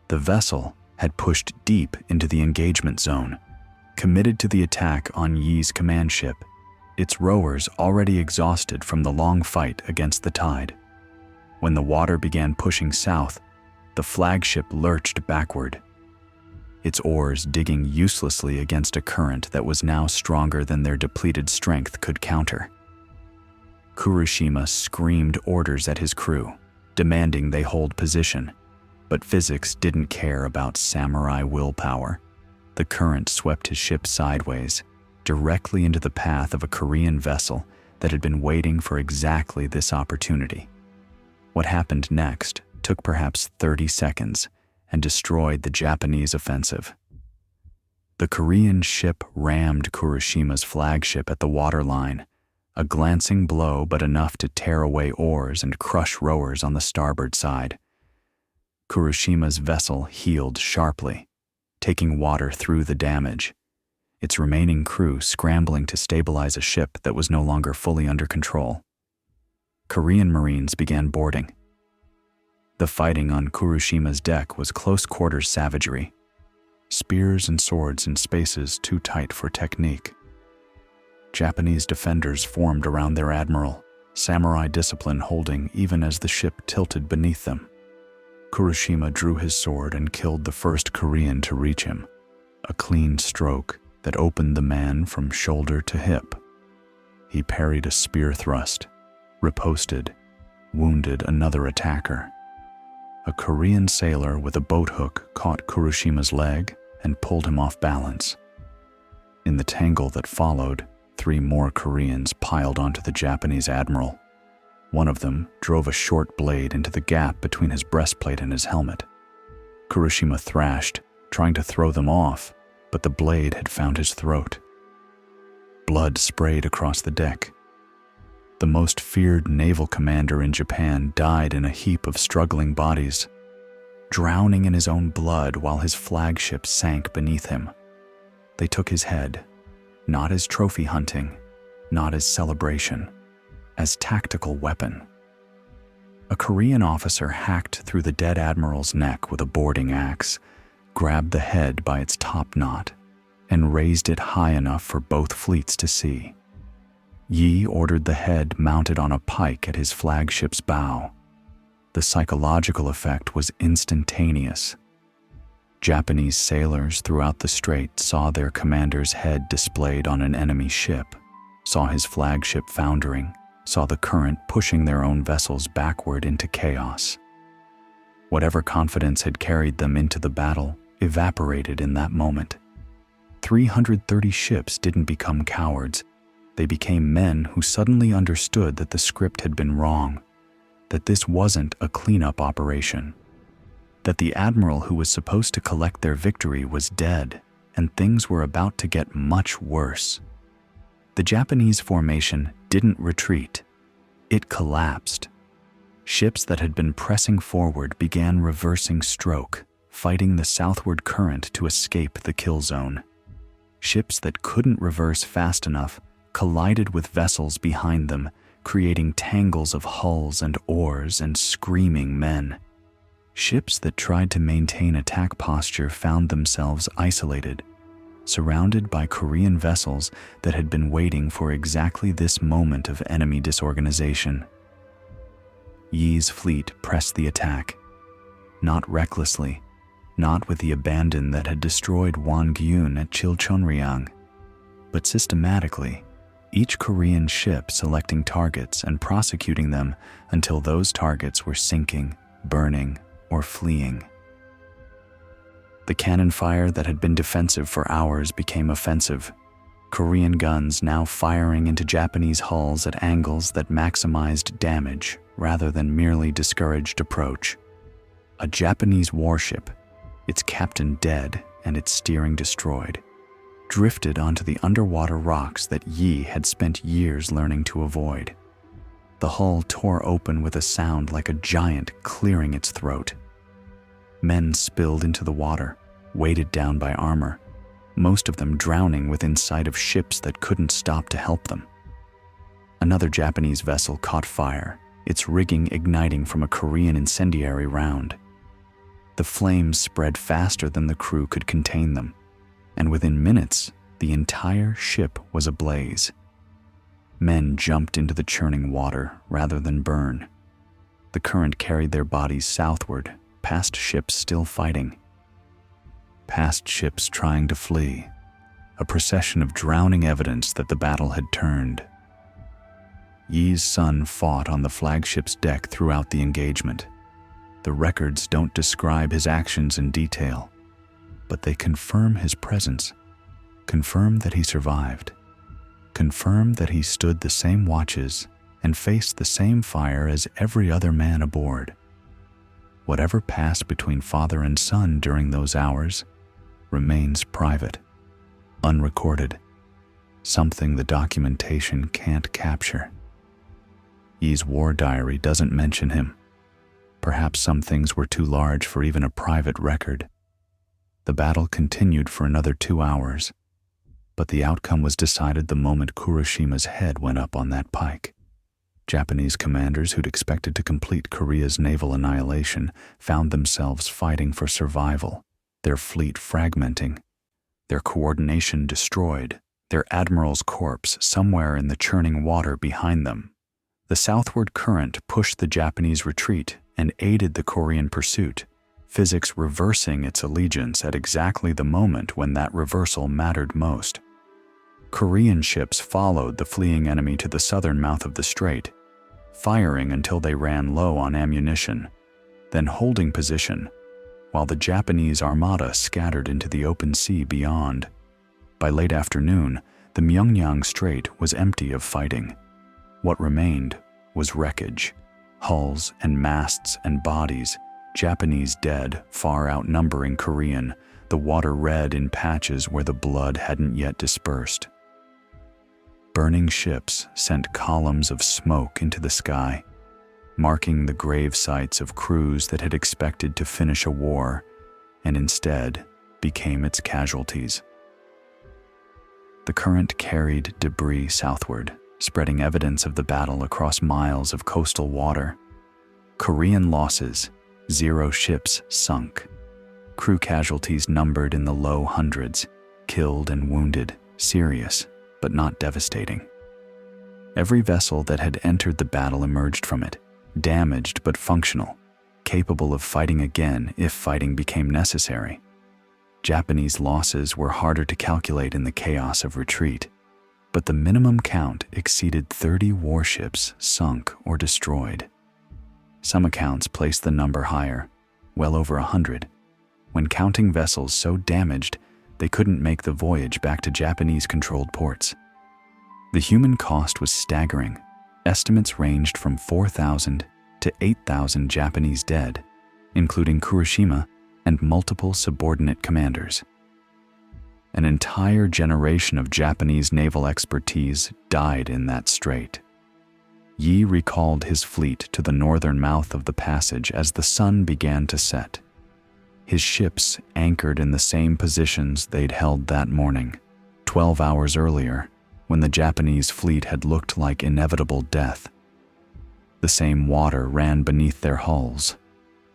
The vessel had pushed deep into the engagement zone, committed to the attack on Yi's command ship, its rowers already exhausted from the long fight against the tide. When the water began pushing south, the flagship lurched backward, its oars digging uselessly against a current that was now stronger than their depleted strength could counter. Kuroshima screamed orders at his crew, demanding they hold position, but physics didn't care about samurai willpower. The current swept his ship sideways, directly into the path of a Korean vessel that had been waiting for exactly this opportunity. What happened next took perhaps 30 seconds and destroyed the Japanese offensive. The Korean ship rammed Kuroshima's flagship at the waterline, a glancing blow but enough to tear away oars and crush rowers on the starboard side. Kuroshima's vessel heeled sharply, taking water through the damage, its remaining crew scrambling to stabilize a ship that was no longer fully under control. Korean Marines began boarding. The fighting on Kuroshima's deck was close-quarters savagery, spears and swords in spaces too tight for technique. Japanese defenders formed around their admiral, samurai discipline holding even as the ship tilted beneath them. Kuroshima drew his sword and killed the first Korean to reach him, a clean stroke that opened the man from shoulder to hip. He parried a spear thrust, riposted, wounded another attacker. A Korean sailor with a boat hook caught Kuroshima's leg and pulled him off balance. In the tangle that followed, 3 more Koreans piled onto the Japanese admiral. One of them drove a short blade into the gap between his breastplate and his helmet. Kuroshima thrashed, trying to throw them off, but the blade had found his throat. Blood sprayed across the deck. The most feared naval commander in Japan died in a heap of struggling bodies, drowning in his own blood while his flagship sank beneath him. They took his head, not as trophy hunting, not as celebration, as tactical weapon. A Korean officer hacked through the dead admiral's neck with a boarding axe, grabbed the head by its top knot, and raised it high enough for both fleets to see. Yi ordered the head mounted on a pike at his flagship's bow. The psychological effect was instantaneous. Japanese sailors throughout the strait saw their commander's head displayed on an enemy ship, saw his flagship foundering, saw the current pushing their own vessels backward into chaos. Whatever confidence had carried them into the battle evaporated in that moment. 330 ships didn't become cowards. They became men who suddenly understood that the script had been wrong, that this wasn't a cleanup operation, that the admiral who was supposed to collect their victory was dead, and things were about to get much worse. The Japanese formation didn't retreat. It collapsed. Ships that had been pressing forward began reversing stroke, fighting the southward current to escape the kill zone. Ships that couldn't reverse fast enough collided with vessels behind them, creating tangles of hulls and oars and screaming men. Ships that tried to maintain attack posture found themselves isolated, surrounded by Korean vessels that had been waiting for exactly this moment of enemy disorganization. Yi's fleet pressed the attack, not recklessly, not with the abandon that had destroyed Wongyun at Chilchonryang, but systematically, each Korean ship selecting targets and prosecuting them until those targets were sinking, burning, or fleeing. The cannon fire that had been defensive for hours became offensive, Korean guns now firing into Japanese hulls at angles that maximized damage rather than merely discouraged approach. A Japanese warship, its captain dead and its steering destroyed, drifted onto the underwater rocks that Yi had spent years learning to avoid. The hull tore open with a sound like a giant clearing its throat. Men spilled into the water, weighted down by armor, most of them drowning within sight of ships that couldn't stop to help them. Another Japanese vessel caught fire, its rigging igniting from a Korean incendiary round. The flames spread faster than the crew could contain them, and within minutes, the entire ship was ablaze. Men jumped into the churning water rather than burn. The current carried their bodies southward, past ships still fighting, past ships trying to flee, a procession of drowning evidence that the battle had turned. Yi's son fought on the flagship's deck throughout the engagement. The records don't describe his actions in detail, but they confirm his presence, confirm that he survived, confirm that he stood the same watches and faced the same fire as every other man aboard. Whatever passed between father and son during those hours remains private, unrecorded, something the documentation can't capture. Yi's war diary doesn't mention him. Perhaps some things were too large for even a private record. The battle continued for another 2 hours, but the outcome was decided the moment Kuroshima's head went up on that pike. Japanese commanders who'd expected to complete Korea's naval annihilation found themselves fighting for survival, their fleet fragmenting, their coordination destroyed, their admiral's corpse somewhere in the churning water behind them. The southward current pushed the Japanese retreat and aided the Korean pursuit, physics reversing its allegiance at exactly the moment when that reversal mattered most. Korean ships followed the fleeing enemy to the southern mouth of the strait, firing until they ran low on ammunition, then holding position, while the Japanese armada scattered into the open sea beyond. By late afternoon, the Myeongnyang Strait was empty of fighting. What remained was wreckage, hulls and masts and bodies, Japanese dead far outnumbering Korean, the water red in patches where the blood hadn't yet dispersed. Burning ships sent columns of smoke into the sky, marking the grave sites of crews that had expected to finish a war and instead became its casualties. The current carried debris southward, spreading evidence of the battle across miles of coastal water. Korean losses: 0 ships sunk. Crew casualties numbered in the low hundreds, killed and wounded, serious, but not devastating. Every vessel that had entered the battle emerged from it, damaged but functional, capable of fighting again if fighting became necessary. Japanese losses were harder to calculate in the chaos of retreat, but the minimum count exceeded 30 warships sunk or destroyed. Some accounts placed the number higher, well over 100, when counting vessels so damaged they couldn't make the voyage back to Japanese-controlled ports. The human cost was staggering. Estimates ranged from 4,000 to 8,000 Japanese dead, including Kuroshima and multiple subordinate commanders. An entire generation of Japanese naval expertise died in that strait. Yi recalled his fleet to the northern mouth of the passage as the sun began to set. His ships anchored in the same positions they'd held that morning, 12 hours earlier, when the Japanese fleet had looked like inevitable death. The same water ran beneath their hulls.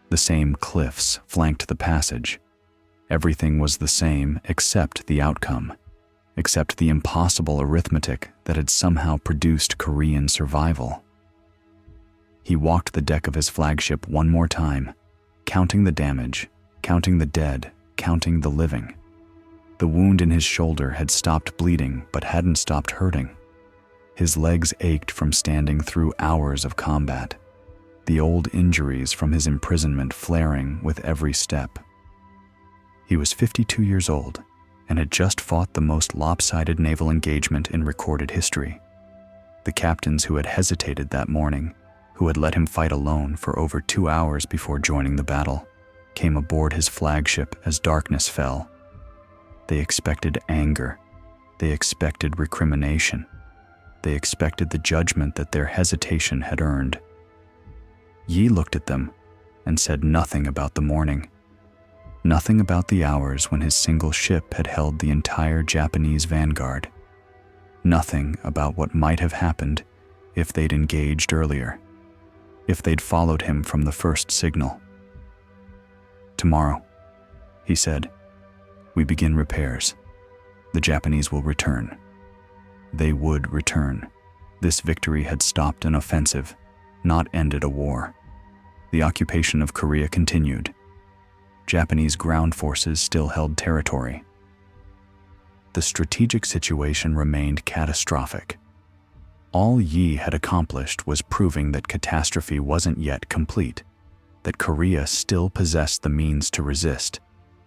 The same cliffs flanked the passage. Everything was the same except the outcome, except the impossible arithmetic that had somehow produced Korean survival. He walked the deck of his flagship one more time, counting the damage, counting the dead, counting the living. The wound in his shoulder had stopped bleeding but hadn't stopped hurting. His legs ached from standing through hours of combat, the old injuries from his imprisonment flaring with every step. He was 52 years old and had just fought the most lopsided naval engagement in recorded history. The captains who had hesitated that morning, who had let him fight alone for over 2 hours before joining the battle, came aboard his flagship as darkness fell. They expected anger. They expected recrimination. They expected the judgment that their hesitation had earned. Yi looked at them and said nothing about the morning, nothing about the hours when his single ship had held the entire Japanese vanguard, nothing about what might have happened if they'd engaged earlier, if they'd followed him from the first signal. "Tomorrow," he said, "we begin repairs. The Japanese will return." They would return. This victory had stopped an offensive, not ended a war. The occupation of Korea continued. Japanese ground forces still held territory. The strategic situation remained catastrophic. All Yi had accomplished was proving that catastrophe wasn't yet complete, that Korea still possessed the means to resist,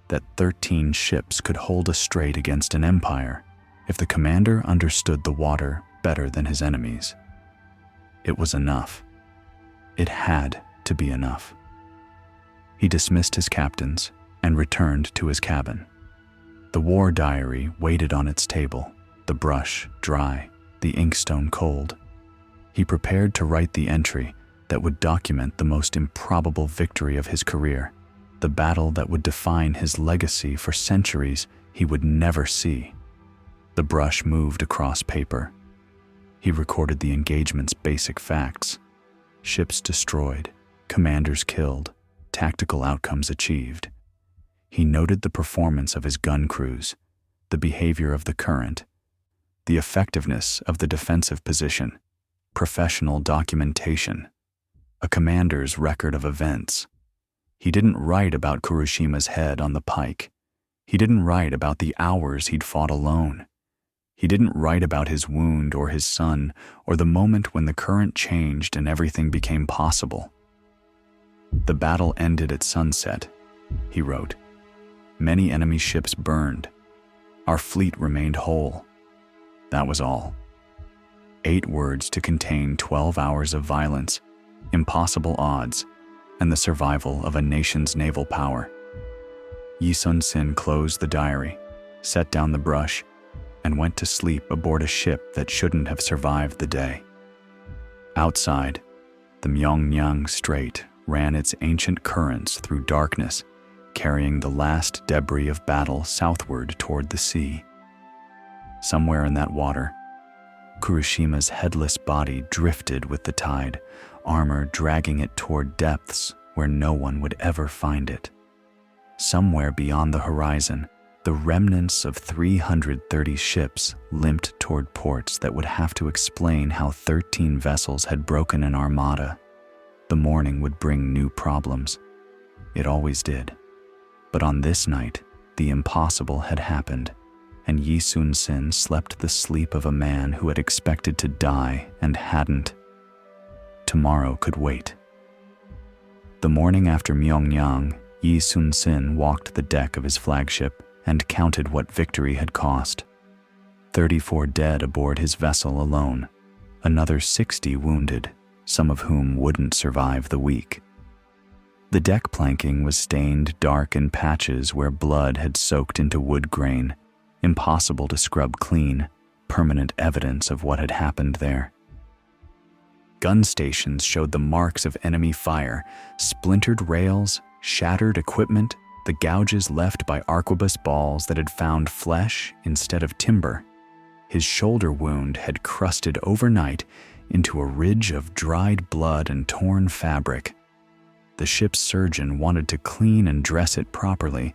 that 13 ships could hold a strait against an empire if the commander understood the water better than his enemies. It was enough. It had to be enough. He dismissed his captains and returned to his cabin. The war diary waited on its table, the brush dry, the inkstone cold. He prepared to write the entry that would document the most improbable victory of his career, the battle that would define his legacy for centuries he would never see. The brush moved across paper. He recorded the engagement's basic facts: ships destroyed, commanders killed, tactical outcomes achieved. He noted the performance of his gun crews, the behavior of the current, the effectiveness of the defensive position, professional documentation, a commander's record of events. He didn't write about Kuroshima's head on the pike. He didn't write about the hours he'd fought alone. He didn't write about his wound or his son or the moment when the current changed and everything became possible. "The battle ended at sunset," he wrote. "Many enemy ships burned. Our fleet remained whole. That was all." 8 words to contain 12 hours of violence, impossible odds, and the survival of a nation's naval power. Yi Sun-sin closed the diary, set down the brush, and went to sleep aboard a ship that shouldn't have survived the day. Outside, the Myeongnyang Strait ran its ancient currents through darkness, carrying the last debris of battle southward toward the sea. Somewhere in that water, Kuroshima's headless body drifted with the tide, armor dragging it toward depths where no one would ever find it. Somewhere beyond the horizon, the remnants of 330 ships limped toward ports that would have to explain how 13 vessels had broken an armada. The morning would bring new problems. It always did. But on this night, the impossible had happened, and Yi Sun-sin slept the sleep of a man who had expected to die and hadn't. Tomorrow could wait. The morning after Myeongnyang, Yi Sun-sin walked the deck of his flagship and counted what victory had cost. 34 dead aboard his vessel alone, another 60 wounded, some of whom wouldn't survive the week. The deck planking was stained dark in patches where blood had soaked into wood grain, impossible to scrub clean, permanent evidence of what had happened there. Gun stations showed the marks of enemy fire, splintered rails, shattered equipment, the gouges left by arquebus balls that had found flesh instead of timber. His shoulder wound had crusted overnight into a ridge of dried blood and torn fabric. The ship's surgeon wanted to clean and dress it properly,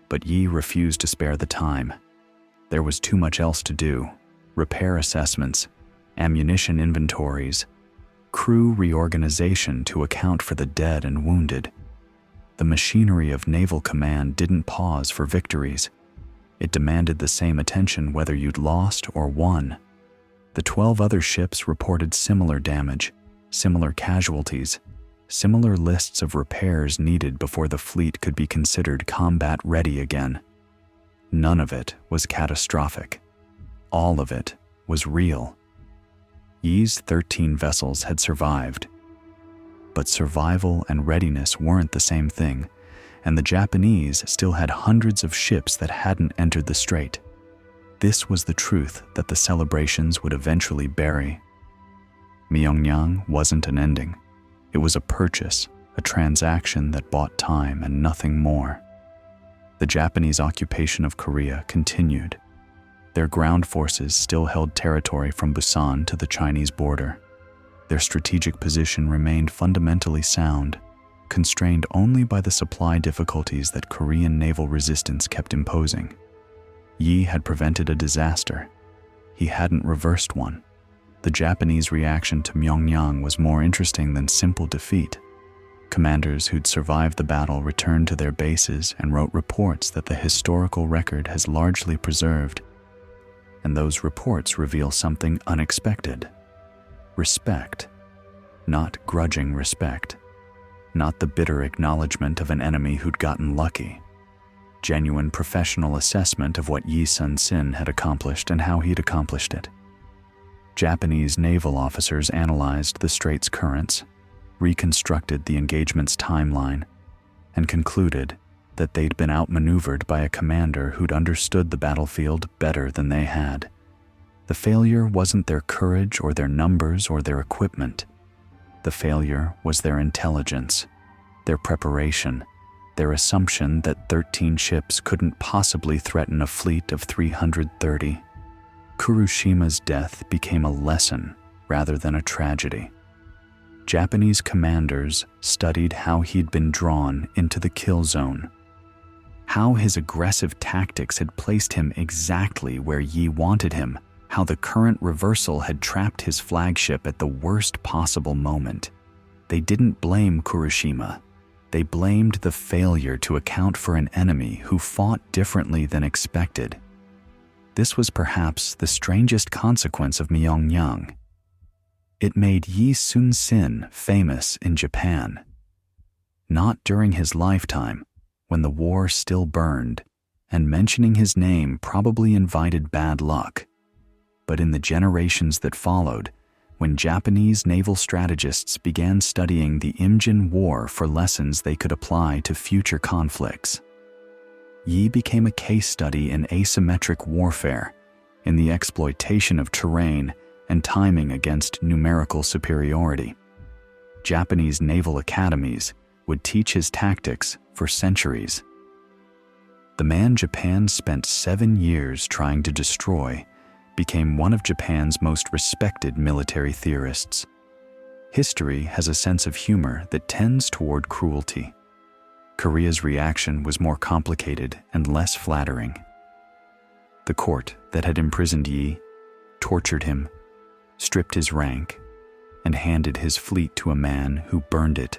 but Yi refused to spare the time. There was too much else to do: repair assessments, ammunition inventories, crew reorganization to account for the dead and wounded. The machinery of naval command didn't pause for victories. It demanded the same attention whether you'd lost or won. The 12 other ships reported similar damage, similar casualties, similar lists of repairs needed before the fleet could be considered combat-ready again. None of it was catastrophic. All of it was real. Yi's 13 vessels had survived. But survival and readiness weren't the same thing, and the Japanese still had hundreds of ships that hadn't entered the strait. This was the truth that the celebrations would eventually bury. Myeongnyang wasn't an ending. It was a purchase, a transaction that bought time and nothing more. The Japanese occupation of Korea continued. Their ground forces still held territory from Busan to the Chinese border. Their strategic position remained fundamentally sound, constrained only by the supply difficulties that Korean naval resistance kept imposing. Yi had prevented a disaster. He hadn't reversed one. The Japanese reaction to Myeongnyang was more interesting than simple defeat. Commanders who'd survived the battle returned to their bases and wrote reports that the historical record has largely preserved. And those reports reveal something unexpected. Respect. Not grudging respect. Not the bitter acknowledgement of an enemy who'd gotten lucky. Genuine professional assessment of what Yi Sun-sin had accomplished and how he'd accomplished it. Japanese naval officers analyzed the strait's currents, reconstructed the engagement's timeline, and concluded that they'd been outmaneuvered by a commander who'd understood the battlefield better than they had. The failure wasn't their courage or their numbers or their equipment. The failure was their intelligence, their preparation, their assumption that 13 ships couldn't possibly threaten a fleet of 330. Kuroshima's death became a lesson rather than a tragedy. Japanese commanders studied how he'd been drawn into the kill zone, how his aggressive tactics had placed him exactly where Yi wanted him, how the current reversal had trapped his flagship at the worst possible moment. They didn't blame Kuroshima. They blamed the failure to account for an enemy who fought differently than expected. This was perhaps the strangest consequence of Myeongnyang. It made Yi Sun-sin famous in Japan. Not during his lifetime, when the war still burned, and mentioning his name probably invited bad luck, but in the generations that followed, when Japanese naval strategists began studying the Imjin War for lessons they could apply to future conflicts. Yi became a case study in asymmetric warfare, in the exploitation of terrain and timing against numerical superiority. Japanese naval academies would teach his tactics for centuries. The man Japan spent 7 years trying to destroy became one of Japan's most respected military theorists. History has a sense of humor that tends toward cruelty. Korea's reaction was more complicated and less flattering. The court that had imprisoned Yi tortured him, stripped his rank, and handed his fleet to a man who burned it,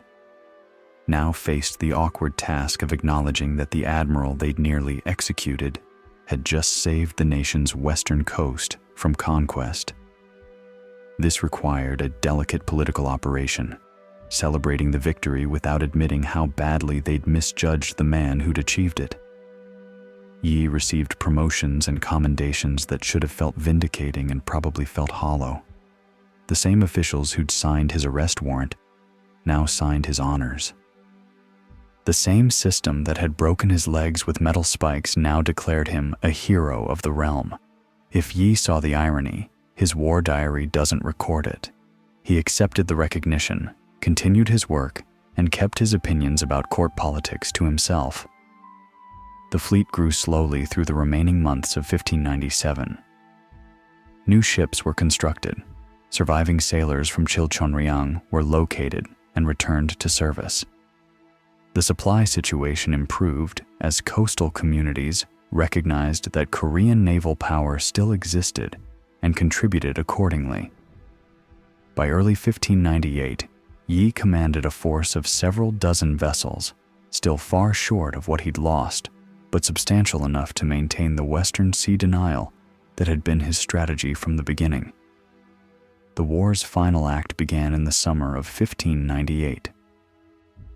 now faced the awkward task of acknowledging that the admiral they'd nearly executed had just saved the nation's western coast from conquest. This required a delicate political operation, celebrating the victory without admitting how badly they'd misjudged the man who'd achieved it. Yi received promotions and commendations that should have felt vindicating and probably felt hollow. The same officials who'd signed his arrest warrant now signed his honors. The same system that had broken his legs with metal spikes now declared him a hero of the realm. If Yi saw the irony, his war diary doesn't record it. He accepted the recognition, continued his work, and kept his opinions about court politics to himself. The fleet grew slowly through the remaining months of 1597. New ships were constructed. Surviving sailors from Chilchonryang were located and returned to service. The supply situation improved as coastal communities recognized that Korean naval power still existed and contributed accordingly. By early 1598, Yi commanded a force of several dozen vessels, still far short of what he'd lost, but substantial enough to maintain the Western Sea denial that had been his strategy from the beginning. The war's final act began in the summer of 1598.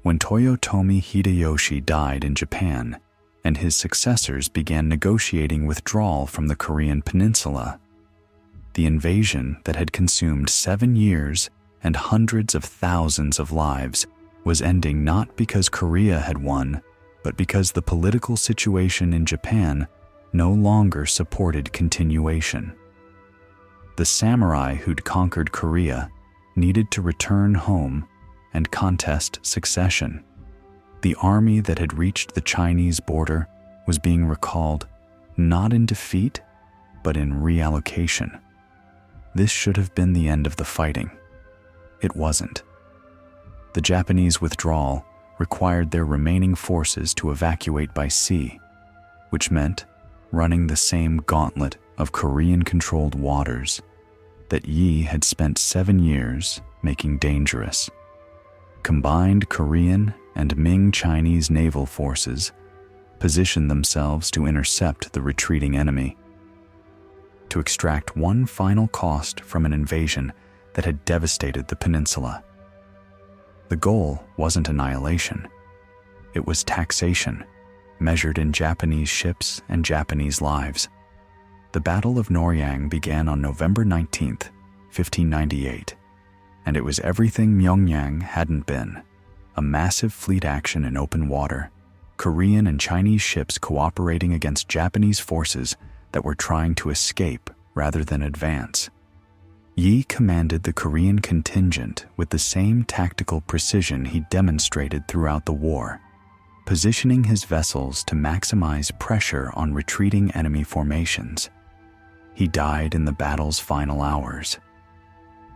When Toyotomi Hideyoshi died in Japan, and his successors began negotiating withdrawal from the Korean peninsula, the invasion that had consumed 7 years and hundreds of thousands of lives was ending not because Korea had won, but because the political situation in Japan no longer supported continuation. The samurai who'd conquered Korea needed to return home and contest succession. The army that had reached the Chinese border was being recalled not in defeat, but in reallocation. This should have been the end of the fighting. It wasn't. The Japanese withdrawal required their remaining forces to evacuate by sea, which meant running the same gauntlet of Korean-controlled waters that Yi had spent 7 years making dangerous. Combined Korean and Ming Chinese naval forces positioned themselves to intercept the retreating enemy, to extract one final cost from an invasion that had devastated the peninsula. The goal wasn't annihilation. It was taxation, measured in Japanese ships and Japanese lives. The Battle of Noryang began on November 19th, 1598, and it was everything Myeongnyang hadn't been: a massive fleet action in open water, Korean and Chinese ships cooperating against Japanese forces that were trying to escape rather than advance. Yi commanded the Korean contingent with the same tactical precision he demonstrated throughout the war, positioning his vessels to maximize pressure on retreating enemy formations. He died in the battle's final hours.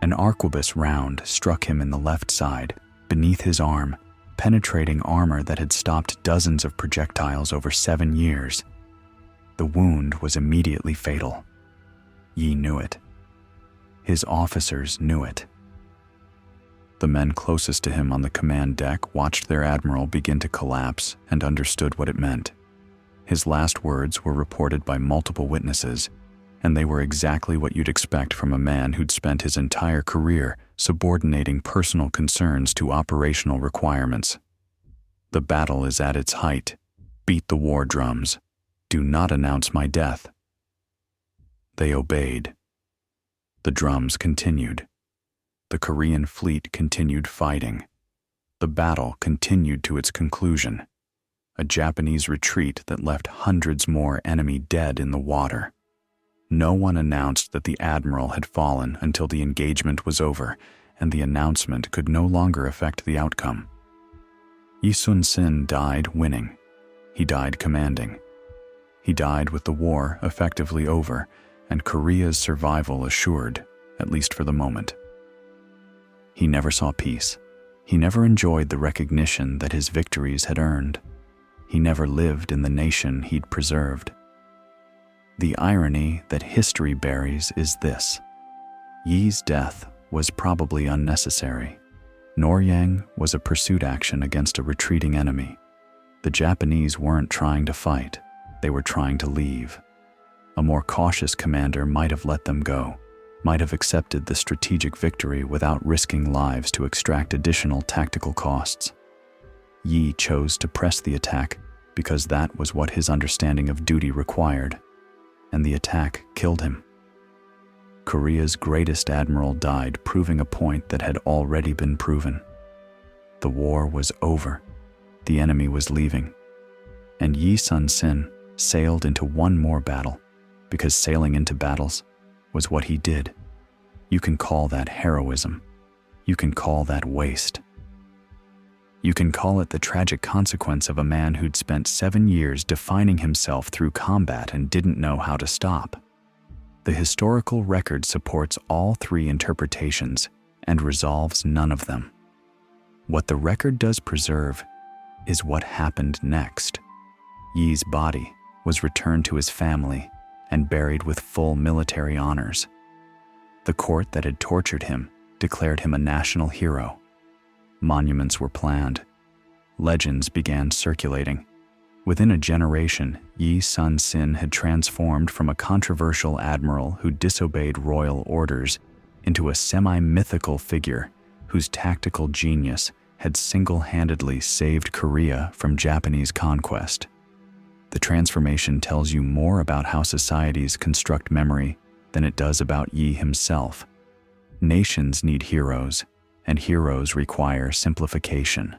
An arquebus round struck him in the left side, beneath his arm, penetrating armor that had stopped dozens of projectiles over 7 years. The wound was immediately fatal. Yi knew it. His officers knew it. The men closest to him on the command deck watched their admiral begin to collapse and understood what it meant. His last words were reported by multiple witnesses, and they were exactly what you'd expect from a man who'd spent his entire career subordinating personal concerns to operational requirements. The battle is at its height. Beat the war drums. Do not announce my death. They obeyed. The drums continued. The Korean fleet continued fighting. The battle continued to its conclusion, a Japanese retreat that left hundreds more enemy dead in the water. No one announced that the admiral had fallen until the engagement was over, and the announcement could no longer affect the outcome. Yi Sun-sin died winning. He died commanding. He died with the war effectively over, and Korea's survival assured, at least for the moment. He never saw peace. He never enjoyed the recognition that his victories had earned. He never lived in the nation he'd preserved. The irony that history buries is this: Yi's death was probably unnecessary. Myeongnyang was a pursuit action against a retreating enemy. The Japanese weren't trying to fight, they were trying to leave. A more cautious commander might have let them go, might have accepted the strategic victory without risking lives to extract additional tactical costs. Yi chose to press the attack because that was what his understanding of duty required, and the attack killed him. Korea's greatest admiral died proving a point that had already been proven. The war was over. The enemy was leaving. And Yi Sun-sin sailed into one more battle, because sailing into battles was what he did. You can call that heroism. You can call that waste. You can call it the tragic consequence of a man who'd spent 7 years defining himself through combat and didn't know how to stop. The historical record supports all three interpretations and resolves none of them. What the record does preserve is what happened next. Yi's body was returned to his family and buried with full military honors. The court that had tortured him declared him a national hero. Monuments were planned. Legends began circulating. Within a generation, Yi Sun-sin had transformed from a controversial admiral who disobeyed royal orders into a semi-mythical figure whose tactical genius had single-handedly saved Korea from Japanese conquest. The transformation tells you more about how societies construct memory than it does about Yi himself. Nations need heroes, and heroes require simplification.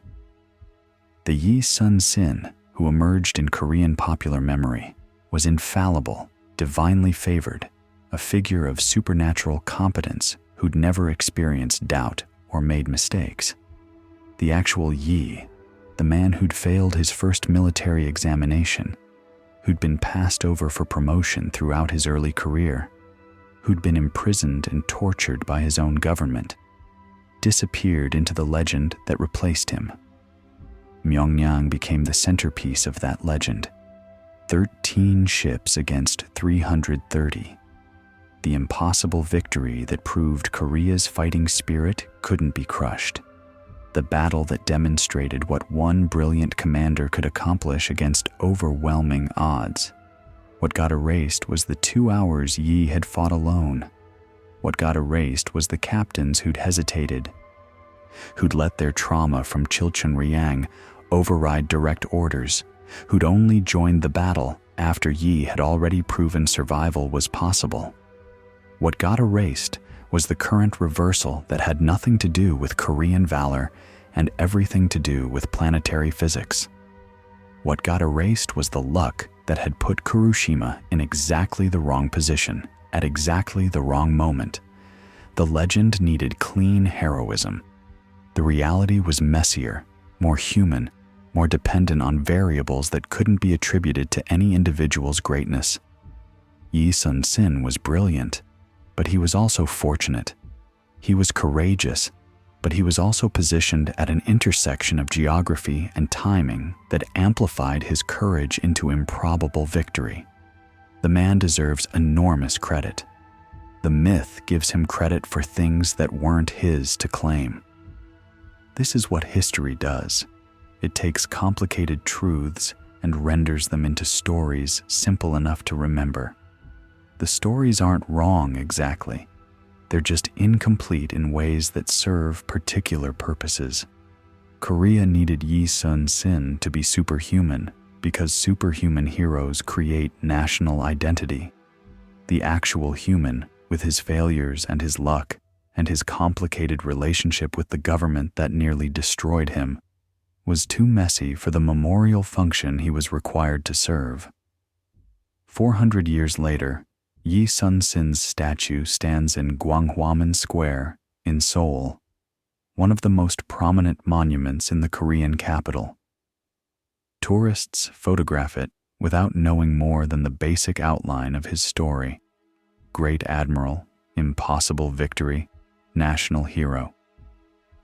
The Yi Sun-sin, who emerged in Korean popular memory, was infallible, divinely favored, a figure of supernatural competence who'd never experienced doubt or made mistakes. The actual Yi, the man who'd failed his first military examination, who'd been passed over for promotion throughout his early career, who'd been imprisoned and tortured by his own government, disappeared into the legend that replaced him. Myeongnyang became the centerpiece of that legend. 13 ships against 330. The impossible victory that proved Korea's fighting spirit couldn't be crushed. The battle that demonstrated what one brilliant commander could accomplish against overwhelming odds. What got erased was the 2 hours Yi had fought alone. What got erased was the captains who'd hesitated, who'd let their trauma from Chilchunryang override direct orders, who'd only joined the battle after Yi had already proven survival was possible. What got erased was the current reversal that had nothing to do with Korean valor and everything to do with planetary physics. What got erased was the luck that had put Kuroshima in exactly the wrong position at exactly the wrong moment. The legend needed clean heroism. The reality was messier, more human, more dependent on variables that couldn't be attributed to any individual's greatness. Yi Sun-sin was brilliant, but he was also fortunate. He was courageous, but he was also positioned at an intersection of geography and timing that amplified his courage into improbable victory. The man deserves enormous credit. The myth gives him credit for things that weren't his to claim. This is what history does. It takes complicated truths and renders them into stories simple enough to remember. The stories aren't wrong exactly. They're just incomplete in ways that serve particular purposes. Korea needed Yi Sun-sin to be superhuman because superhuman heroes create national identity. The actual human, with his failures and his luck, and his complicated relationship with the government that nearly destroyed him, was too messy for the memorial function he was required to serve. 400 years later, Yi Sun-sin's statue stands in Gwanghwamun Square in Seoul, one of the most prominent monuments in the Korean capital. Tourists photograph it without knowing more than the basic outline of his story. Great Admiral, Impossible Victory, National Hero.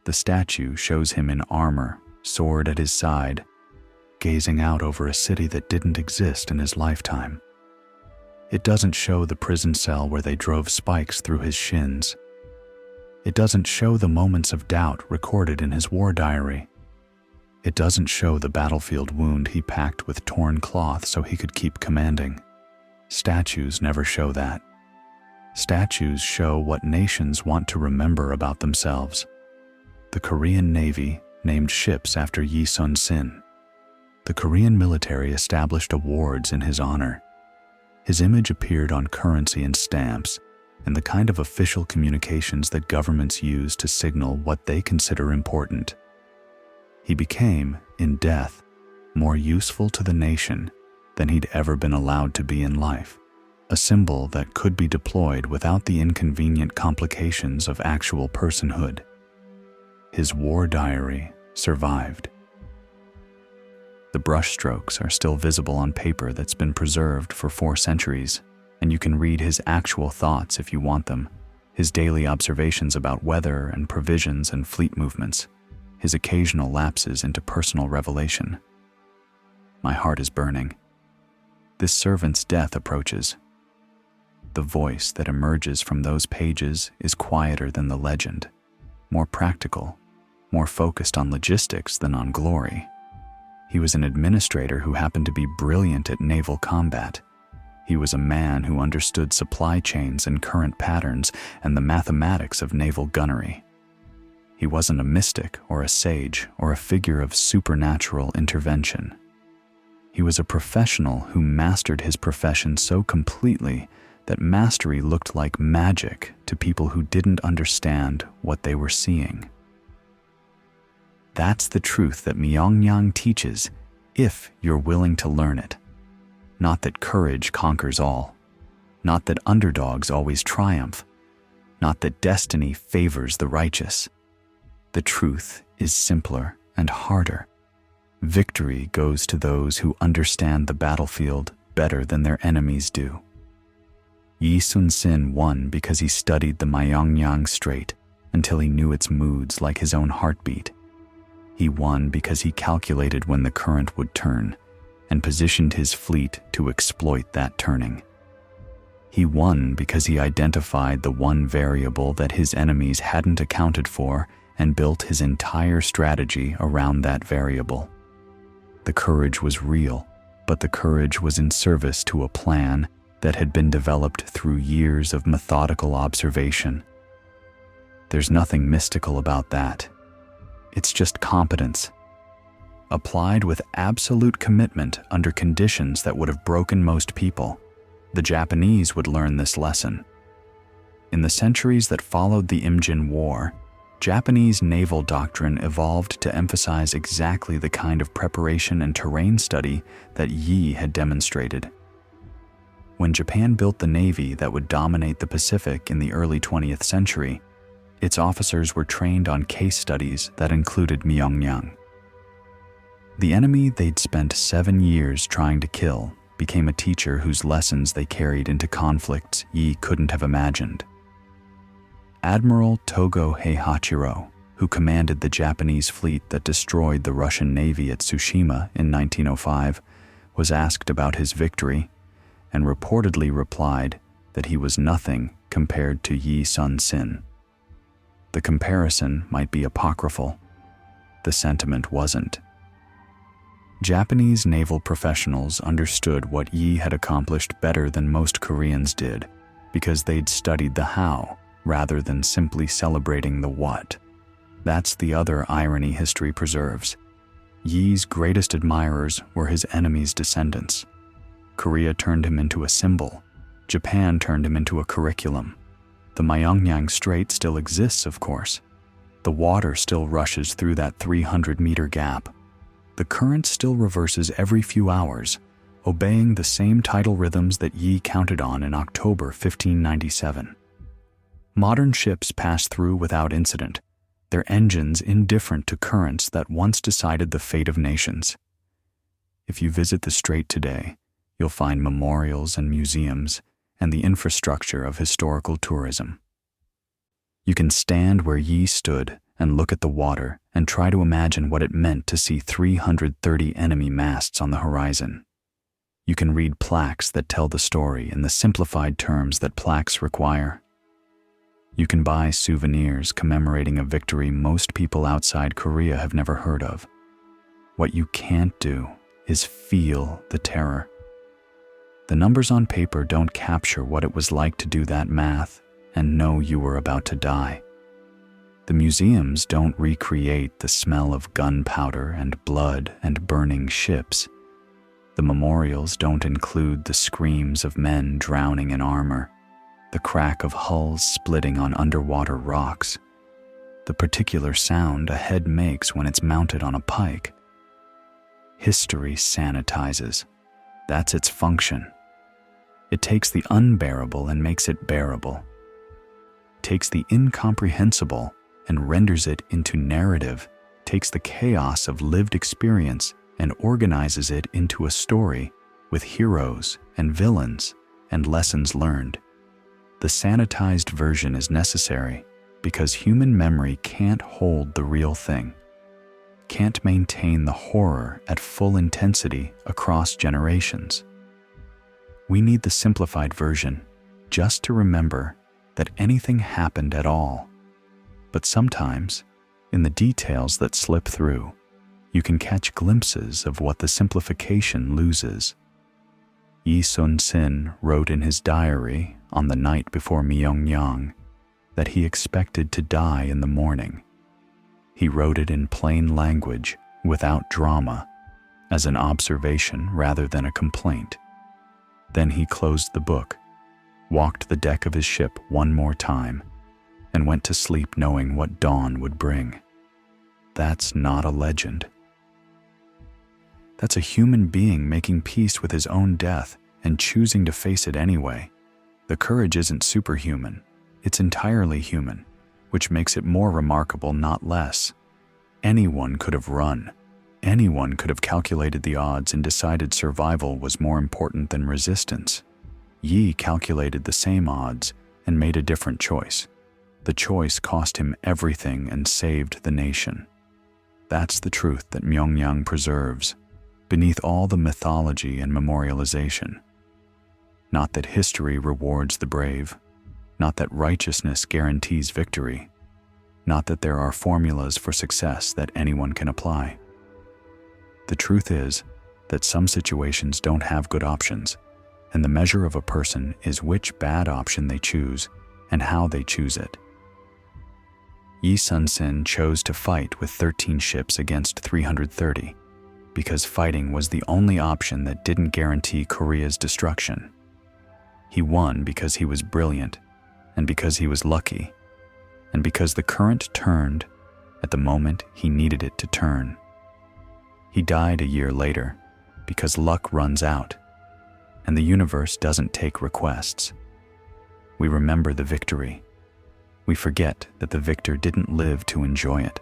The statue shows him in armor, sword at his side, gazing out over a city that didn't exist in his lifetime. It doesn't show the prison cell where they drove spikes through his shins. It doesn't show the moments of doubt recorded in his war diary. It doesn't show the battlefield wound he packed with torn cloth so he could keep commanding. Statues never show that. Statues show what nations want to remember about themselves. The Korean Navy named ships after Yi Sun-sin. The Korean military established awards in his honor. His image appeared on currency and stamps, and the kind of official communications that governments use to signal what they consider important. He became, in death, more useful to the nation than he'd ever been allowed to be in life, a symbol that could be deployed without the inconvenient complications of actual personhood. His war diary survived. The brushstrokes are still visible on paper that's been preserved for 4 centuries, and you can read his actual thoughts if you want them, his daily observations about weather and provisions and fleet movements, his occasional lapses into personal revelation. My heart is burning. This servant's death approaches. The voice that emerges from those pages is quieter than the legend, more practical, more focused on logistics than on glory. He was an administrator who happened to be brilliant at naval combat. He was a man who understood supply chains and current patterns and the mathematics of naval gunnery. He wasn't a mystic or a sage or a figure of supernatural intervention. He was a professional who mastered his profession so completely that mastery looked like magic to people who didn't understand what they were seeing. That's the truth that Myeongnyang teaches, if you're willing to learn it. Not that courage conquers all. Not that underdogs always triumph. Not that destiny favors the righteous. The truth is simpler and harder. Victory goes to those who understand the battlefield better than their enemies do. Yi Sun-sin won because he studied the Myeongnyang Strait until he knew its moods like his own heartbeat. He won because he calculated when the current would turn and positioned his fleet to exploit that turning. He won because he identified the one variable that his enemies hadn't accounted for and built his entire strategy around that variable. The courage was real, but the courage was in service to a plan that had been developed through years of methodical observation. There's nothing mystical about that. It's just competence, applied with absolute commitment under conditions that would have broken most people. The Japanese would learn this lesson. In the centuries that followed the Imjin War, Japanese naval doctrine evolved to emphasize exactly the kind of preparation and terrain study that Yi had demonstrated. When Japan built the navy that would dominate the Pacific in the early 20th century, its officers were trained on case studies that included Myeongnyang. The enemy they'd spent 7 years trying to kill became a teacher whose lessons they carried into conflicts Yi couldn't have imagined. Admiral Togo Heihachiro, who commanded the Japanese fleet that destroyed the Russian Navy at Tsushima in 1905, was asked about his victory and reportedly replied that he was nothing compared to Yi Sun-sin. The comparison might be apocryphal. The sentiment wasn't. Japanese naval professionals understood what Yi had accomplished better than most Koreans did because they'd studied the how rather than simply celebrating the what. That's the other irony history preserves. Yi's greatest admirers were his enemies' descendants. Korea turned him into a symbol. Japan turned him into a curriculum. The Myeongnyang Strait still exists, of course. The water still rushes through that 300-meter gap. The current still reverses every few hours, obeying the same tidal rhythms that Yi counted on in October 1597. Modern ships pass through without incident, their engines indifferent to currents that once decided the fate of nations. If you visit the strait today, you'll find memorials and museums, and the infrastructure of historical tourism. You can stand where Yi stood and look at the water and try to imagine what it meant to see 330 enemy masts on the horizon. You can read plaques that tell the story in the simplified terms that plaques require. You can buy souvenirs commemorating a victory most people outside Korea have never heard of. What you can't do is feel the terror. The numbers on paper don't capture what it was like to do that math and know you were about to die. The museums don't recreate the smell of gunpowder and blood and burning ships. The memorials don't include the screams of men drowning in armor, the crack of hulls splitting on underwater rocks, the particular sound a head makes when it's mounted on a pike. History sanitizes. That's its function. It takes the unbearable and makes it bearable. It takes the incomprehensible and renders it into narrative, takes the chaos of lived experience and organizes it into a story with heroes and villains and lessons learned. The sanitized version is necessary because human memory can't hold the real thing, can't maintain the horror at full intensity across generations. We need the simplified version just to remember that anything happened at all. But sometimes, in the details that slip through, you can catch glimpses of what the simplification loses. Yi Sun-sin wrote in his diary on the night before Myeongnyang that he expected to die in the morning. He wrote it in plain language, without drama, as an observation rather than a complaint. Then he closed the book, walked the deck of his ship one more time, and went to sleep knowing what dawn would bring. That's not a legend. That's a human being making peace with his own death and choosing to face it anyway. The courage isn't superhuman, it's entirely human, which makes it more remarkable, not less. Anyone could have run. Anyone could have calculated the odds and decided survival was more important than resistance. Yi calculated the same odds and made a different choice. The choice cost him everything and saved the nation. That's the truth that Myeongnyang preserves, beneath all the mythology and memorialization. Not that history rewards the brave, not that righteousness guarantees victory, not that there are formulas for success that anyone can apply. The truth is that some situations don't have good options, and the measure of a person is which bad option they choose and how they choose it. Yi Sun-sin chose to fight with 13 ships against 330 because fighting was the only option that didn't guarantee Korea's destruction. He won because he was brilliant, and because he was lucky, and because the current turned at the moment he needed it to turn. He died a year later because luck runs out, and the universe doesn't take requests. We remember the victory. We forget that the victor didn't live to enjoy it.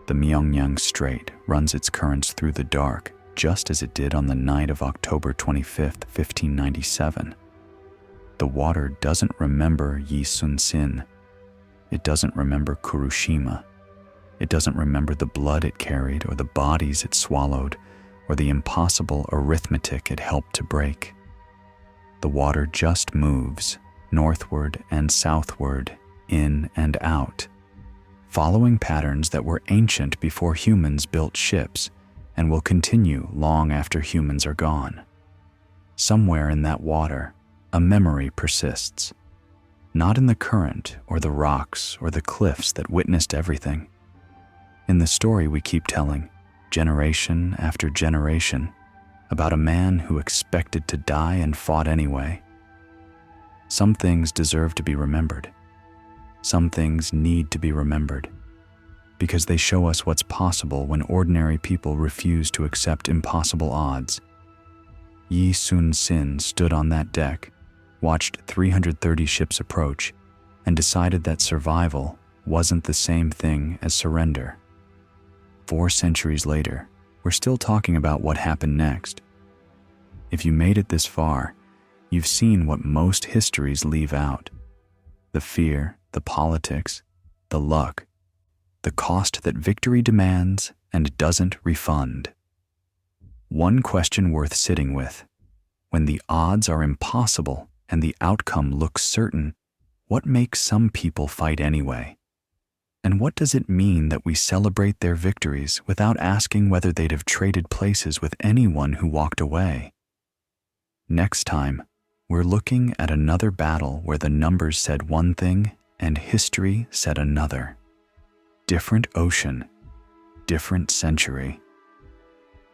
The Myeongnyang Strait runs its currents through the dark, just as it did on the night of October 25th, 1597. The water doesn't remember Yi Sun-sin. It doesn't remember Kurushima. It doesn't remember the blood it carried or the bodies it swallowed or the impossible arithmetic it helped to break. The water just moves northward and southward, in and out, following patterns that were ancient before humans built ships and will continue long after humans are gone. Somewhere in that water, a memory persists, not in the current or the rocks or the cliffs that witnessed everything. In the story we keep telling, generation after generation, about a man who expected to die and fought anyway. Some things deserve to be remembered. Some things need to be remembered, because they show us what's possible when ordinary people refuse to accept impossible odds. Yi Sun-sin stood on that deck, watched 330 ships approach, and decided that survival wasn't the same thing as surrender. 4 centuries later, we're still talking about what happened next. If you made it this far, you've seen what most histories leave out: the fear, the politics, the luck, the cost that victory demands and doesn't refund. One question worth sitting with: when the odds are impossible and the outcome looks certain, what makes some people fight anyway? And what does it mean that we celebrate their victories without asking whether they'd have traded places with anyone who walked away? Next time, we're looking at another battle where the numbers said one thing and history said another. Different ocean, different century.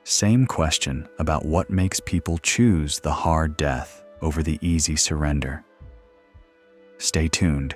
Same question about what makes people choose the hard death over the easy surrender. Stay tuned.